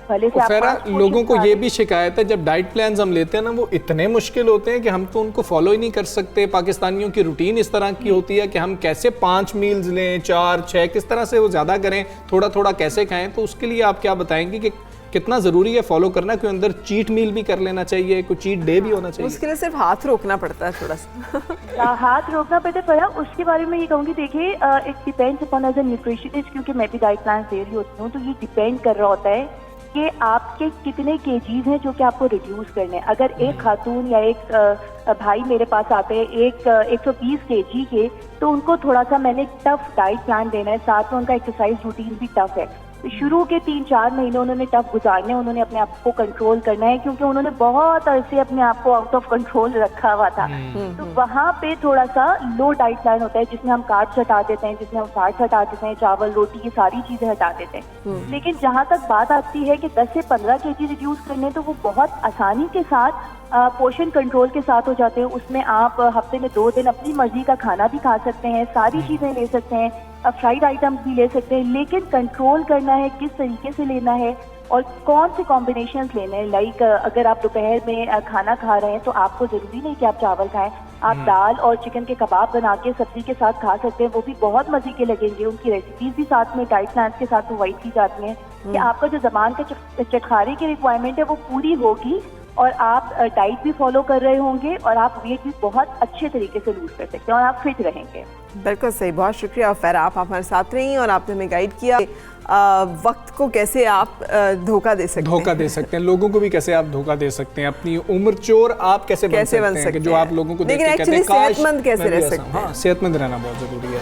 भले से आप लोगों को ये भी शिकायत है जब डाइट प्लान्स हम लेते हैं ना वो इतने मुश्किल होते हैं कि हम तो उनको फॉलो ही नहीं कर सकते। पाकिस्तानियों की रूटीन इस तरह की होती है कि हम कैसे 5 मील्स लें, 4, 6, किस तरह से वो ज़्यादा करें, थोड़ा थोड़ा कैसे खाएं। तो उसके लिए आप क्या बताएंगे कि कितना ज़रूरी है फॉलो करना, कोई अंदर चीट मील भी कर लेना चाहिए, कोई चीट डे भी होना चाहिए? उसके लिए सिर्फ हाथ रोकना पड़ता है थोड़ा सा हाथ रोकना पड़ता है। पर उसके बारे में ये कहूँगी, देखिए it depends upon as a nutritionist, क्योंकि मैं भी डाइट प्लान दे रही होती हूँ, तो ये डिपेंड कर रहा होता है कि आपके कितने केजीज हैं जो कि आपको रिड्यूस करने हैं। अगर एक खातून या एक भाई मेरे पास आते हैं 120 केजी के, तो उनको थोड़ा सा मैंने टफ डाइट प्लान देना है, साथ में उनका एक्सरसाइज रूटीन भी टफ है। शुरू के 3-4 महीने उन्होंने टफ गुजारने, उन्होंने अपने आप को कंट्रोल करना है, क्योंकि उन्होंने बहुत अरसे अपने आप को आउट ऑफ कंट्रोल रखा हुआ था। तो वहाँ पे थोड़ा सा लो डाइट प्लान होता है जिसमें हम कार्ब्स हटा देते हैं, जिसमें हम फैट्स हटा देते हैं, चावल रोटी ये सारी चीजें हटा देते हैं। लेकिन जहाँ तक बात आती है कि 10 से 15 केजी रिड्यूस करने, तो वो बहुत आसानी के साथ पोर्शन कंट्रोल के साथ हो जाते हैं। उसमें आप हफ्ते में 2 दिन अपनी मर्जी का खाना भी खा सकते हैं, सारी चीजें ले सकते हैं, फ्राइड आइटम्स भी ले सकते हैं, लेकिन कंट्रोल करना है किस तरीके से लेना है और कौन से कॉम्बिनेशंस लेने हैं। लाइक अगर आप दोपहर में खाना खा रहे हैं तो आपको जरूरी नहीं कि आप चावल खाएं, आप दाल और चिकन के कबाब बना के सब्जी के साथ खा सकते हैं, वो भी बहुत मजे के लगेंगे। उनकी रेसिपीज भी साथ में डाइट प्लान के साथ प्रोवाइड की जाती हैं कि आपका जो ज़बान का चटखारे की रिक्वायरमेंट है वो पूरी होगी और आप डाइट भी फॉलो कर रहे होंगे और आप वेट भी बहुत अच्छे तरीके से लूज कर सकते हैं और आप फिट रहेंगे। बिल्कुल सही, बहुत शुक्रिया फ़रा, आप हमारे साथ रही और आपने हमें गाइड किया वक्त को कैसे आप धोखा दे सकते हैं, लोगों को भी कैसे आप धोखा दे सकते हैं, अपनी उम्र चोर आप कैसे बन सकते हैं कि जो आप लोगों को देख के कहते हैं सेहतमंद कैसे रह सकते हैं। हाँ, सेहतमंद रहना बहुत जरूरी है।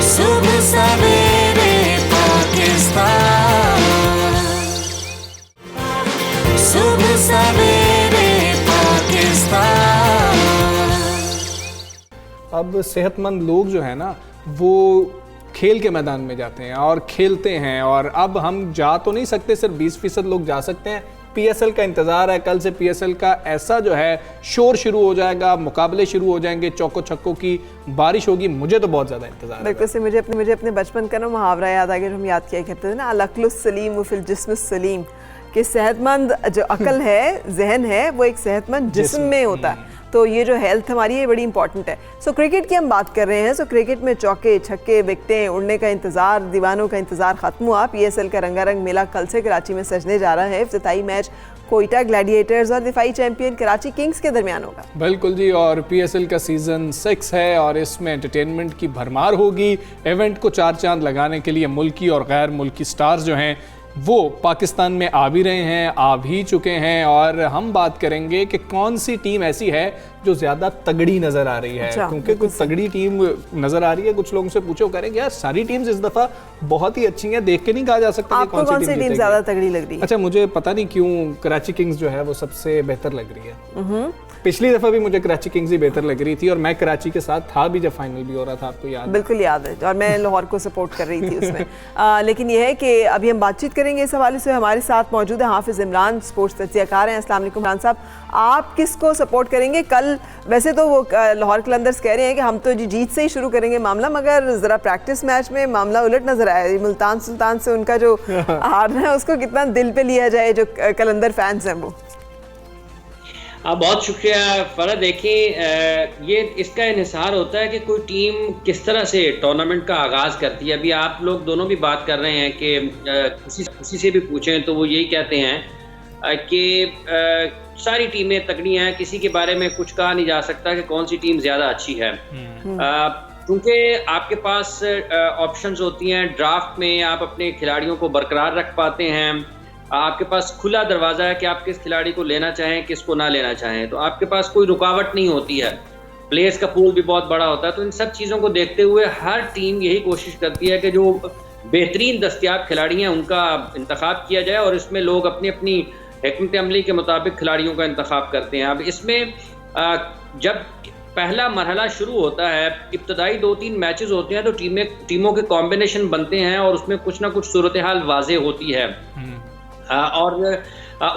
सुबह सवेरे पाकिस्तान, सुबह सवेरे पाकिस्तान। अब सेहतमंद लोग जो है ना वो खेल के मैदान में जाते हैं और खेलते हैं, और अब हम जा तो नहीं सकते, सिर्फ 20% लोग जा सकते हैं। पीएसएल का इंतज़ार है, कल से पीएसएल का ऐसा जो है शोर शुरू हो जाएगा, मुकाबले शुरू हो जाएंगे, चौको छक्कों की बारिश होगी। मुझे तो बहुत ज़्यादा इंतज़ार है। बिल्कुल से मुझे अपने बचपन का ना मुहावरा याद आ गया, जो हम याद किया करते थे ना, अल-अक्लुस सलीम व फिल जिस्मिस सलीम, कि सेहतमंद जो अकल है, जहन है, वो एक सेहतमंद जिस्म में होता है। तो ये जो हेल्थ हमारी है बड़ी इंपॉर्टेंट है। सो क्रिकेट की हम बात कर रहे हैं। सो क्रिकेट में चौके छक्के विकटें उड़ने का इंतज़ार, दीवानों का इंतज़ार ख़त्म हुआ। पीएसएल का रंगारंग मेला कल से कराची में सजने जा रहा है। इफ्तिताई मैच कोयटा ग्लैडिएटर्स और दिफाई चैंपियन कराची किंग्स के दरमियान होगा। बिल्कुल जी, और पीएसएल का सीज़न 6 है और इसमें एंटरटेनमेंट की भरमार होगी। इवेंट को चार चांद लगाने के लिए मुल्की और गैर मुल्की स्टार्स जो हैं वो पाकिस्तान में आ भी रहे हैं, आ भी चुके हैं, और हम बात करेंगे कि कौन सी टीम ऐसी है जो ज़्यादा तगड़ी नज़र आ रही है। क्योंकि कुछ तगड़ी टीम नज़र आ रही है, कुछ लोगों से पूछो करेंगे यार सारी टीम्स इस दफ़ा बहुत ही अच्छी हैं, देख के नहीं कहा जा सकता कि कौन सी टीम ज़्यादा तगड़ी लग रही है। अच्छा, मुझे पता नहीं क्यों कराची किंग्स जो है वो सबसे बेहतर लग रही है। पिछली दफ़ा भी मुझे कराची किंग्स ही बेहतर लग रही थी, और मैं कराची के साथ था भी जब फाइनल भी हो रहा था, आपको याद? बिल्कुल याद है, और मैं लाहौर को सपोर्ट कर रही थी उसमें। लेकिन यह है कि अभी हम बातचीत करेंगे इस हवाले से। हमारे साथ मौजूद है हाफिज़ इमरान, स्पोर्ट्स तज्ज़ियाकार हैं। अस्सलाम वालेकुम इमरान साहब, आप किसको सपोर्ट करेंगे? कल वैसे तो वो लाहौर कलंदर्स कह रहे हैं कि हम तो जीत से ही शुरू करेंगे मामला, मगर ज़रा प्रैक्टिस मैच में मामला उलट नजर आया। मुल्तान सुल्तान से उनका जो हारना है उसको कितना दिल पे लिया जाए जो कलंदर फैंस हैं वो। बहुत शुक्रिया फ़रा। देखिए, ये इसका इन्हिसार होता है कि कोई टीम किस तरह से टूर्नामेंट का आगाज़ करती है। अभी आप लोग दोनों भी बात कर रहे हैं कि किसी से भी पूछें तो वो यही कहते हैं कि सारी टीमें तगड़ी हैं, किसी के बारे में कुछ कहा नहीं जा सकता कि कौन सी टीम ज़्यादा अच्छी है। क्योंकि आपके पास ऑप्शंस होती हैं, ड्राफ्ट में आप अपने खिलाड़ियों को बरकरार रख पाते हैं, आपके पास खुला दरवाज़ा है कि आप किस खिलाड़ी को लेना चाहें, किसको ना लेना चाहें, तो आपके पास कोई रुकावट नहीं होती है। प्लेयर्स का पूल भी बहुत बड़ा होता है। तो इन सब चीज़ों को देखते हुए हर टीम यही कोशिश करती है कि जो बेहतरीन दस्तयाब खिलाड़ी हैं उनका इंतखाब किया जाए, और इसमें लोग अपनी अपनी हिकमत अमली के मुताबिक खिलाड़ियों का इंतखाब करते हैं। अब इसमें जब पहला मरहला शुरू होता है, इब्तदाई 2-3 मैचेस होते हैं, तो टीमों के कॉम्बिनेशन बनते हैं और उसमें कुछ ना कुछ सूरत हाल वाज़े होती है। और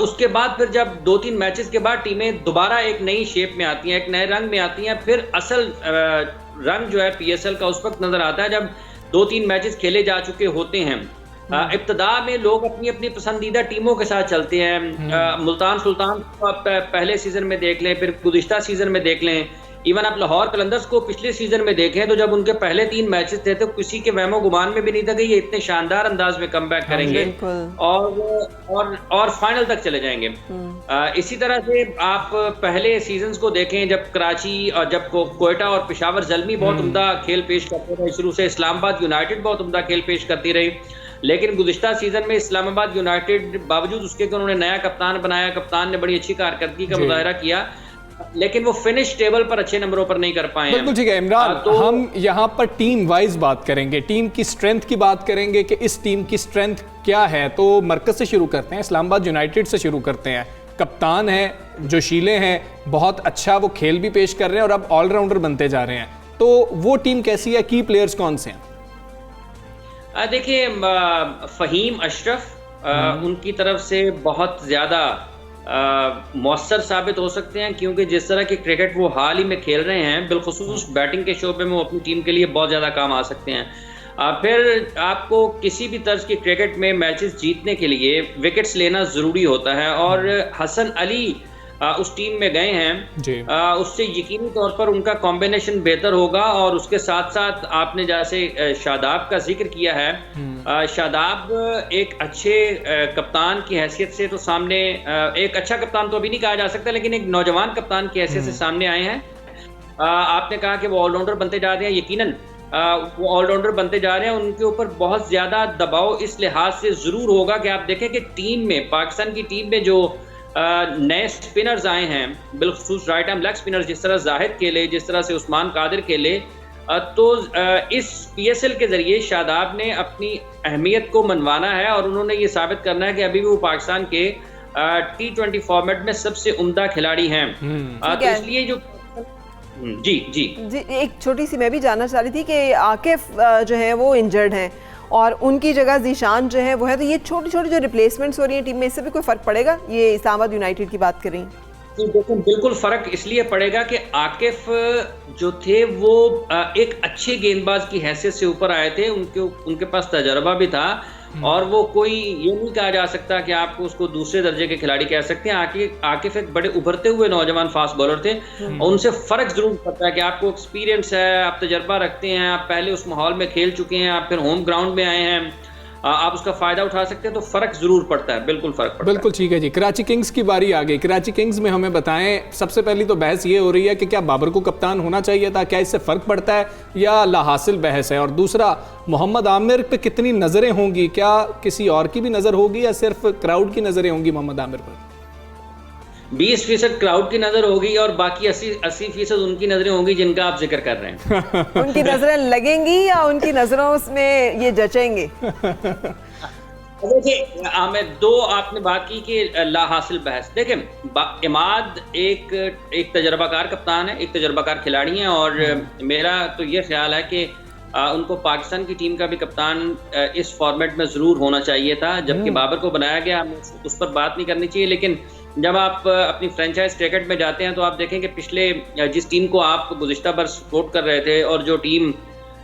उसके बाद फिर जब 2-3 मैचेस के बाद टीमें दोबारा एक नई शेप में आती हैं, एक नए रंग में आती हैं, फिर असल रंग जो है पीएसएल का उस वक्त नज़र आता है जब 2-3 मैचेस खेले जा चुके होते हैं। इब्तदा में लोग अपनी अपनी पसंदीदा टीमों के साथ चलते हैं। मुल्तान सुल्तान को आप पहले सीज़न में देख लें, फिर गुज़िश्ता सीज़न में देख लें, इवन आप लाहौर कलंदर्स को पिछले सीजन में देखें तो जब उनके पहले 3 मैचेस थे तो किसी के वहमो गुमान में भी नहीं था कि ये इतने शानदार अंदाज में कमबैक करेंगे और फाइनल तक चले जाएंगे। इसी तरह से आप पहले सीजन्स को देखें जब कराची और जब कोयटा और पेशावर ज़ल्मी बहुत उम्दा खेल पेश करते रहे, शुरू से इस्लामाबाद यूनाइटेड बहुत उम्दा खेल पेश करती रही, लेकिन गुज़िश्ता सीजन में इस्लामाबाद यूनाइटेड बावजूद उसके कि उन्होंने नया कप्तान बनाया, कप्तान ने बड़ी अच्छी कारकर्दगी का मुजाहरा किया, लेकिन वो फिनिश टेबल पर अच्छे नंबरों पर नहीं कर पाए। बिल्कुल ठीक है इमरान, तो हम यहाँ पर टीम वाइज बात करेंगे, टीम की स्ट्रेंथ की बात करेंगे कि इस टीम की स्ट्रेंथ क्या है। तो मरकज से शुरू करते हैं, इस्लामाबाद यूनाइटेड से शुरू करते हैं। कप्तान है जोशीले हैं, बहुत अच्छा वो खेल भी पेश कर रहे हैं और अब ऑलराउंडर बनते जा रहे हैं, तो वो टीम कैसी है, की प्लेयर्स कौन से हैं? देखिए, फ़हीम अशरफ उनकी तरफ से बहुत ज़्यादा मौसर साबित हो सकते हैं, क्योंकि जिस तरह की क्रिकेट वो हाल ही में खेल रहे हैं, बिलखुसूस बैटिंग के शोबे में वो अपनी टीम के लिए बहुत ज़्यादा काम आ सकते हैं। फिर आपको किसी भी तर्ज की क्रिकेट में मैचेस जीतने के लिए विकेट्स लेना ज़रूरी होता है, और हसन अली उस टीम में गए हैं जी। उससे यकीनी तौर पर उनका कॉम्बिनेशन बेहतर होगा। और उसके साथ साथ आपने जैसे शादाब का जिक्र किया है, शादाब एक अच्छे कप्तान की हैसियत से तो सामने, एक अच्छा कप्तान तो अभी नहीं कहा जा सकता, लेकिन एक नौजवान कप्तान की हैसियत से सामने आए हैं। आपने कहा कि वो ऑलराउंडर बनते जा रहे हैं, यकीनन वो ऑलराउंडर बनते जा रहे हैं। उनके ऊपर बहुत ज़्यादा दबाव इस लिहाज से ज़रूर होगा कि आप देखें कि टीम में, पाकिस्तान की टीम में जो नए स्पिनर्स आए हैं, बिलखुसूस राइट आर्म लेग स्पिनर्स, जिस तरह जाहिद खेले, जिस तरह से उस्मान कादिर खेले, तो इस PSL के ज़रिए शादाब ने अपनी अहमियत को मनवाना है और उन्होंने ये साबित करना है कि अभी भी वो पाकिस्तान के T20 फॉर्मेट में सबसे उम्दा खिलाड़ी हैं। तो इसलिए जो जी जी जी, एक छोटी सी मैं भी जानना चाह रही थी कि आकिफ जो है वो इंजर्ड हैं और उनकी जगह जीशान जो है वो है, तो ये छोटी छोटी जो रिप्लेसमेंट्स हो रही हैं टीम में, इससे भी कोई फ़र्क पड़ेगा? ये इस्लामाबाद यूनाइटेड की बात कर रही हैं। देखो, बिल्कुल फ़र्क इसलिए पड़ेगा कि आकिफ जो थे वो एक अच्छे गेंदबाज की हैसियत से ऊपर आए थे, उनके पास तजर्बा भी था और वो कोई ये नहीं कहा जा सकता कि आपको उसको दूसरे दर्जे के खिलाड़ी कह सकते हैं। आकिफ एक बड़े उभरते हुए नौजवान फास्ट बॉलर थे और उनसे फ़र्क ज़रूर पड़ता है कि आपको एक्सपीरियंस है, आप तजर्बा रखते हैं, आप पहले उस माहौल में खेल चुके हैं, आप फिर होम ग्राउंड में आए हैं, आप उसका फ़ायदा उठा सकते हैं, तो फ़र्क ज़रूर पड़ता है, बिल्कुल फ़र्क पड़ता है। बिल्कुल ठीक है जी। कराची किंग्स की बारी आ गई। कराची किंग्स में हमें बताएं, सबसे पहली तो बहस ये हो रही है कि क्या बाबर को कप्तान होना चाहिए था, क्या इससे फ़र्क पड़ता है या लाहासिल बहस है? और दूसरा, मोहम्मद आमिर पे कितनी नज़रें होंगी, क्या किसी और की भी नज़र होगी या सिर्फ क्राउड की नज़रें होंगी मोहम्मद आमिर पर? 20% क्राउड की नज़र होगी और बाकी 80% उनकी नज़रें होंगी जिनका आप जिक्र कर रहे हैं। उनकी नज़रें लगेंगी या उनकी नज़रों में ये जचेंगे? देखिए, आमिर, दो आपने बात की कि लाहासिल बहस। देखें, इमाद एक तजर्बाकार कप्तान है, एक तजर्बाकार खिलाड़ी हैं और मेरा तो ये ख्याल है कि उनको पाकिस्तान की टीम का भी कप्तान इस फॉर्मेट में ज़रूर होना चाहिए था। जबकि बाबर को बनाया गया, हमें उस पर बात नहीं करनी चाहिए, लेकिन जब आप अपनी फ्रेंचाइज क्रिकेट में जाते हैं तो आप देखें कि पिछले जिस टीम को आप गुज़िश्ता बरस सपोर्ट कर रहे थे और जो टीम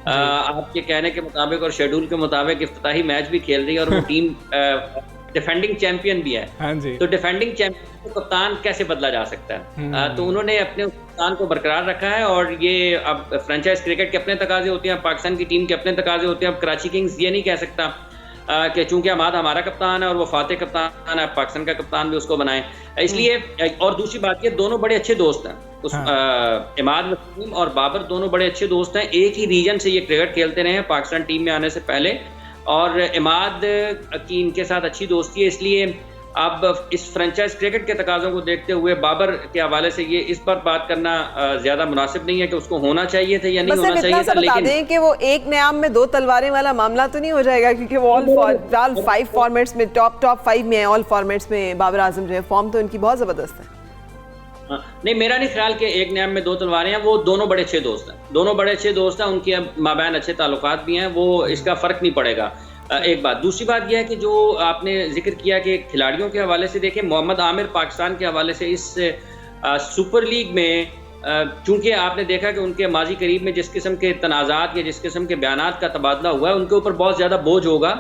आपके कहने के मुताबिक और शेड्यूल के मुताबिक इफ्तिताही मैच भी खेल रही है और वो टीम डिफेंडिंग चैंपियन भी है, हाँ जी। तो डिफेंडिंग चैंपियन को कप्तान कैसे बदला जा सकता है? तो उन्होंने अपने कप्तान को बरकरार रखा है और ये अब फ्रेंचाइज क्रिकेट के अपने तकाजे होते हैं, पाकिस्तान की टीम के अपने तकाजे होते हैं। अब कराची किंग्स ये नहीं कह सकता कि चूंकि अमाद हमारा कप्तान है और वो फातेह कप्तान है, पाकिस्तान का कप्तान भी उसको बनाएं, इसलिए। और दूसरी बात, ये दोनों बड़े अच्छे दोस्त हैं, इमाद वसीम और बाबर दोनों बड़े अच्छे दोस्त हैं। एक ही रीजन से ये क्रिकेट खेलते रहे हैं पाकिस्तान टीम में आने से पहले, और इमाद की इनके साथ अच्छी दोस्ती है। इसलिए अब इस फ्रेंचाइज क्रिकेट के तकाज़ों को देखते हुए बाबर के हवाले से ये इस पर बात करना ज़्यादा मुनासिब नहीं है कि उसको होना चाहिए था या नहीं होना चाहिए था। लेकिन दें कि वो एक न्याम में दो तलवारें वाला मामला तो नहीं हो जाएगा, क्योंकि वो ऑल 5 फॉर्मेट्स में टॉप 5 में है, ऑल फॉर्मेट्स में बाबर आजम जो है फॉर्म तो उनकी बहुत ज़बरदस्त है। नहीं, मेरा नहीं ख्याल कि एक न्याम में दो तलवारें हैं। वो दोनों बड़े अच्छे दोस्त हैं, दोनों बड़े अच्छे दोस्त हैं, उनके माबैन अच्छे ताल्लुकात भी हैं, वो इसका फ़र्क नहीं पड़ेगा। एक बात। दूसरी बात यह है कि जो आपने जिक्र किया कि खिलाड़ियों के हवाले से, देखें, मोहम्मद आमिर पाकिस्तान के हवाले से इस सुपर लीग में, चूंकि आपने देखा कि उनके माजी करीब में जिस किस्म के तनाज़ात या जिस किस्म के बयानात का तबादला हुआ है, उनके ऊपर बहुत ज़्यादा बोझ होगा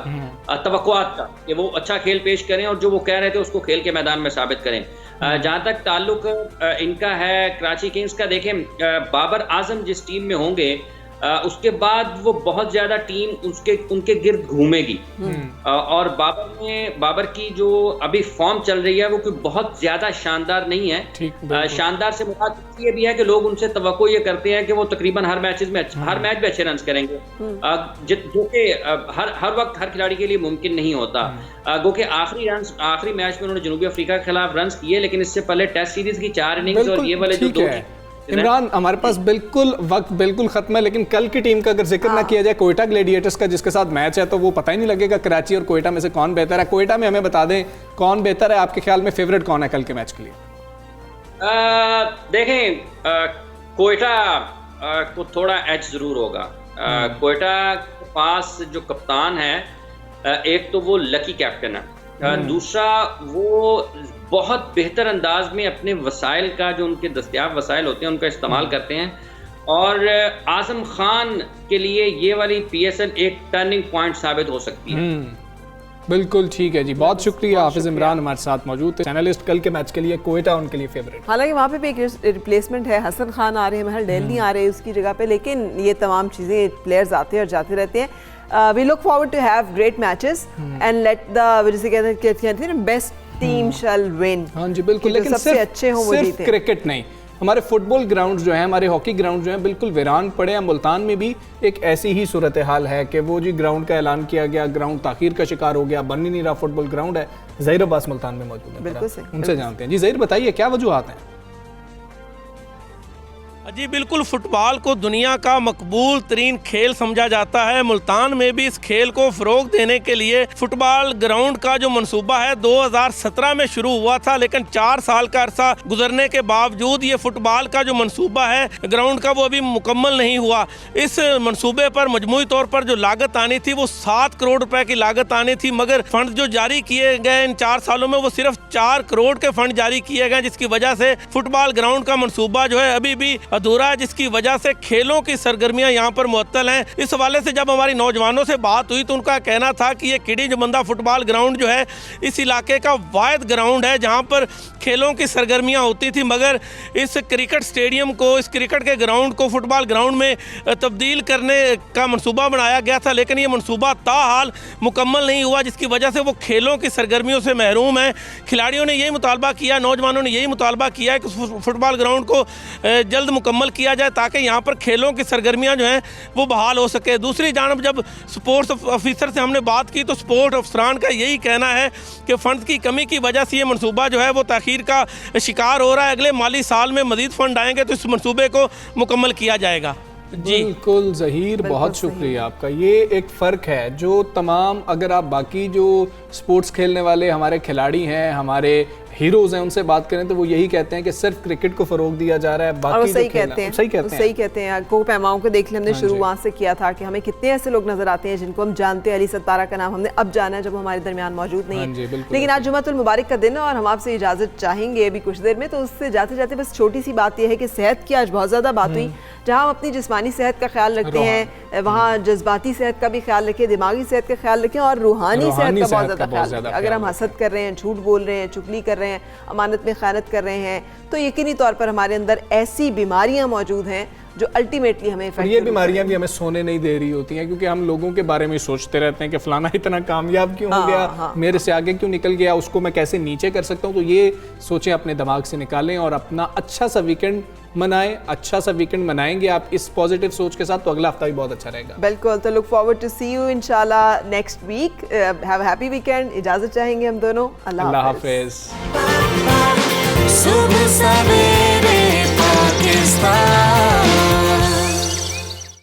तवक्कुआत का कि वो अच्छा खेल पेश करें और जो वो कह रहे थे उसको खेल के मैदान में साबित करें। जहाँ तक ताल्लुक इनका है कराची किंग्स का, देखें, बाबर आजम जिस टीम में होंगे उसके बाद वो बहुत ज़्यादा टीम उनके गिर्द घूमेगी। और बाबर की जो अभी फॉर्म चल रही है वो कोई बहुत ज़्यादा शानदार नहीं है। शानदार से मुराद ये भी है कि लोग उनसे तवक्को ये करते हैं कि वो तकरीबन हर मैच में अच्छे रन करेंगे, जो कि हर वक्त हर खिलाड़ी के लिए मुमकिन नहीं होता। गो कि आखिरी मैच में उन्होंने जनूबी अफ्रीका के खिलाफ रन किए, लेकिन इससे पहले टेस्ट सीरीज की 4 इनिंग्स और ये वाले जो 2। इमरान, हमारे पास वक्त बिल्कुल खत्म है, लेकिन कल की टीम का अगर जिक्र ना किया जाए, कोयटा ग्लैडिएटर्स का जिसके साथ मैच है, तो वो पता ही नहीं लगेगा कराची और कोयटा में से कौन बेहतर है। कोयटा में हमें बता दें कौन बेहतर है, आपके ख्याल में फेवरेट कौन है कल के मैच के लिए? देखें, कोयटा को थोड़ा एज जरूर होगा। कोयटा के पास जो कप्तान है, एक तो वो लकी कैप्टन है, दूसरा वो बहुत बेहतर अंदाज में अपने वसाइल का, जो उनके दस्तयाब वसाइल होते हैं, उनका इस्तेमाल करते हैं। और आजम खान के लिए ये वाली PSL एक टर्निंग पॉइंट साबित हो सकती है। बिल्कुल ठीक है जी, बहुत शुक्रिया। हाफिज इमरान हमारे साथ मौजूद थे, एनालिस्ट कल के मैच के लिए कोयटा उनके लिए फेवरेट। हालांकि वहाँ पे भी एक रिप्लेसमेंट है, हसन खान आ रहे हैं, महल डेल नहीं आ रहे उसकी जगह पे, लेकिन ये तमाम चीज़ें प्लेयर्स आते हैं और जाते रहते हैं। We look forward to have great matches and let the जिसे कहते हैं बेस्ट टीम शैल विन। हाँ जी बिल्कुल, लेकिन सबसे अच्छे हों वो जीते। क्रिकेट नहीं, हमारे फुटबॉल ग्राउंड जो है, हमारे हॉकी ग्राउंड जो है बिल्कुल वीरान पड़े हैं। मुल्तान में भी एक ऐसी ही सूरत हाल है कि वो जी ग्राउंड का ऐलान किया गया, ग्राउंड ताखीर का शिकार हो गया, बन ही नहीं रहा फुटबॉल ग्राउंड है। ज़हीर अब्बास मुल्तान में मौजूद है, बिल्कुल सही, उनसे जानते हैं। जी ज़हीर बताइए क्या वजूहात हैं? जी बिल्कुल, फुटबॉल को दुनिया का मकबूल तरीन खेल समझा जाता है। मुल्तान में भी इस खेल को फ़रोग देने के लिए फुटबॉल ग्राउंड का जो मंसूबा है 2017 में शुरू हुआ था, लेकिन 4 साल का अरसा गुजरने के बावजूद ये फुटबॉल का जो मंसूबा है ग्राउंड का वो अभी मुकम्मल नहीं हुआ। इस मंसूबे पर मजमूई तौर पर जो लागत आनी थी वो 7 करोड़ रुपए की लागत आनी थी, मगर फंड जो जारी किए गए इन 4 सालों में वो सिर्फ 4 करोड़ के फंड जारी किए गए, जिसकी वजह से फुटबॉल ग्राउंड का मंसूबा जो है अभी भी अधूरा है, जिसकी वजह से खेलों की सरगर्मियां यहाँ पर मुअत्तल हैं। इस हवाले से जब हमारी नौजवानों से बात हुई तो उनका कहना था कि ये किडी जमंदा फुटबॉल ग्राउंड जो है इस इलाके का वाहिद ग्राउंड है जहाँ पर खेलों की सरगर्मियां होती थी, मगर इस क्रिकेट स्टेडियम को, इस क्रिकेट के ग्राउंड को फुटबॉल ग्राउंड में तब्दील करने का मनसूबा बनाया गया था, लेकिन ये मनसूबा ताहाल मुकम्मल नहीं हुआ, जिसकी वजह से वो खेलों की सरगर्मियों से महरूम है। खिलाड़ियों ने यही मुतालबा किया, नौजवानों ने यही मुतालबा किया है कि फुटबॉल ग्राउंड को जल्द मुकम्मल किया जाए ताकि यहाँ पर खेलों की सरगर्मियाँ जो हैं वो बहाल हो सके। दूसरी जानब जब स्पोर्ट्स ऑफिसर से हमने बात की तो स्पोर्ट्स अफसरान का यही कहना है कि फ़ंड की कमी की वजह से ये मनसूबा जो है वो ताख़ीर का शिकार हो रहा है। अगले माली साल में मज़ीद फ़ंड आएंगे तो इस मनसूबे को मुकम्मल किया जाएगा। जी बिल्कुल ज़हीर, बहुत शुक्रिया आपका। ये एक फ़र्क है जो तमाम, अगर आप बाकी जो स्पोर्ट्स खेलने वाले हमारे खिलाड़ी हैं, हमारे हीरोज़ हैं, उनसे बात करें तो वो यही कहते हैं कि सिर्फ क्रिकेट को फ़रोग दिया जा रहा है। बाकी सही कहते हैं, सही कहते हैं। को पैमाओं को देख लें, हमने शुरू वहाँ से किया था कि हमें कितने ऐसे लोग नजर आते हैं जिनको हम जानते हैं। अली सत्तारा का नाम हमने अब जाना है जब हमारे दरमियान मौजूद नहीं है, लेकिन आज जुमातुल मुबारक का दिन है और हम आपसे इजाज़त चाहेंगे अभी कुछ देर में। तो उससे जाते जाते बस छोटी सी बात यह है कि सेहत की आज बहुत ज़्यादा बात हुई। जहाँ हम अपनी जिस्मानी सेहत का ख्याल रखते हैं, वहाँ जज्बाती सेहत का भी ख्याल रखें, दिमागी सेहत का ख्याल रखें और रूहानी सेहत का बहुत ज़्यादा ख्याल रखें। अगर हम हसद कर रहे हैं, झूठ बोल रहे हैं, चुगली कर रहे हैं, अमानत में ख़यानत कर रहे हैं, तो यकीनी तौर पर हमारे अंदर ऐसी बीमारियां मौजूद हैं जो अल्टीमेटली हमें इफेक्ट, ये बीमारियां भी हमें सोने नहीं दे रही होती हैं, क्योंकि हम लोगों के बारे में सोचते रहते हैं कि फलाना इतना कामयाब क्यों हो गया, मेरे से आगे क्यों निकल गया, उसको मैं कैसे नीचे कर सकता हूँ। तो ये सोचें, अपने दिमाग से निकालें और अपना अच्छा सा वीकेंड मनाएं। अच्छा सा वीकेंड मनाएंगे आप इस पॉजिटिव सोच के साथ तो अगला हफ्ता भी बहुत अच्छा रहेगा। बिल्कुल, तो look forward to see you इंशाल्लाह next week. Have happy weekend. इजाजत चाहेंगे हम दोनों। अल्लाह हाफिज़। सुबह सवेरे पाकिस्तान।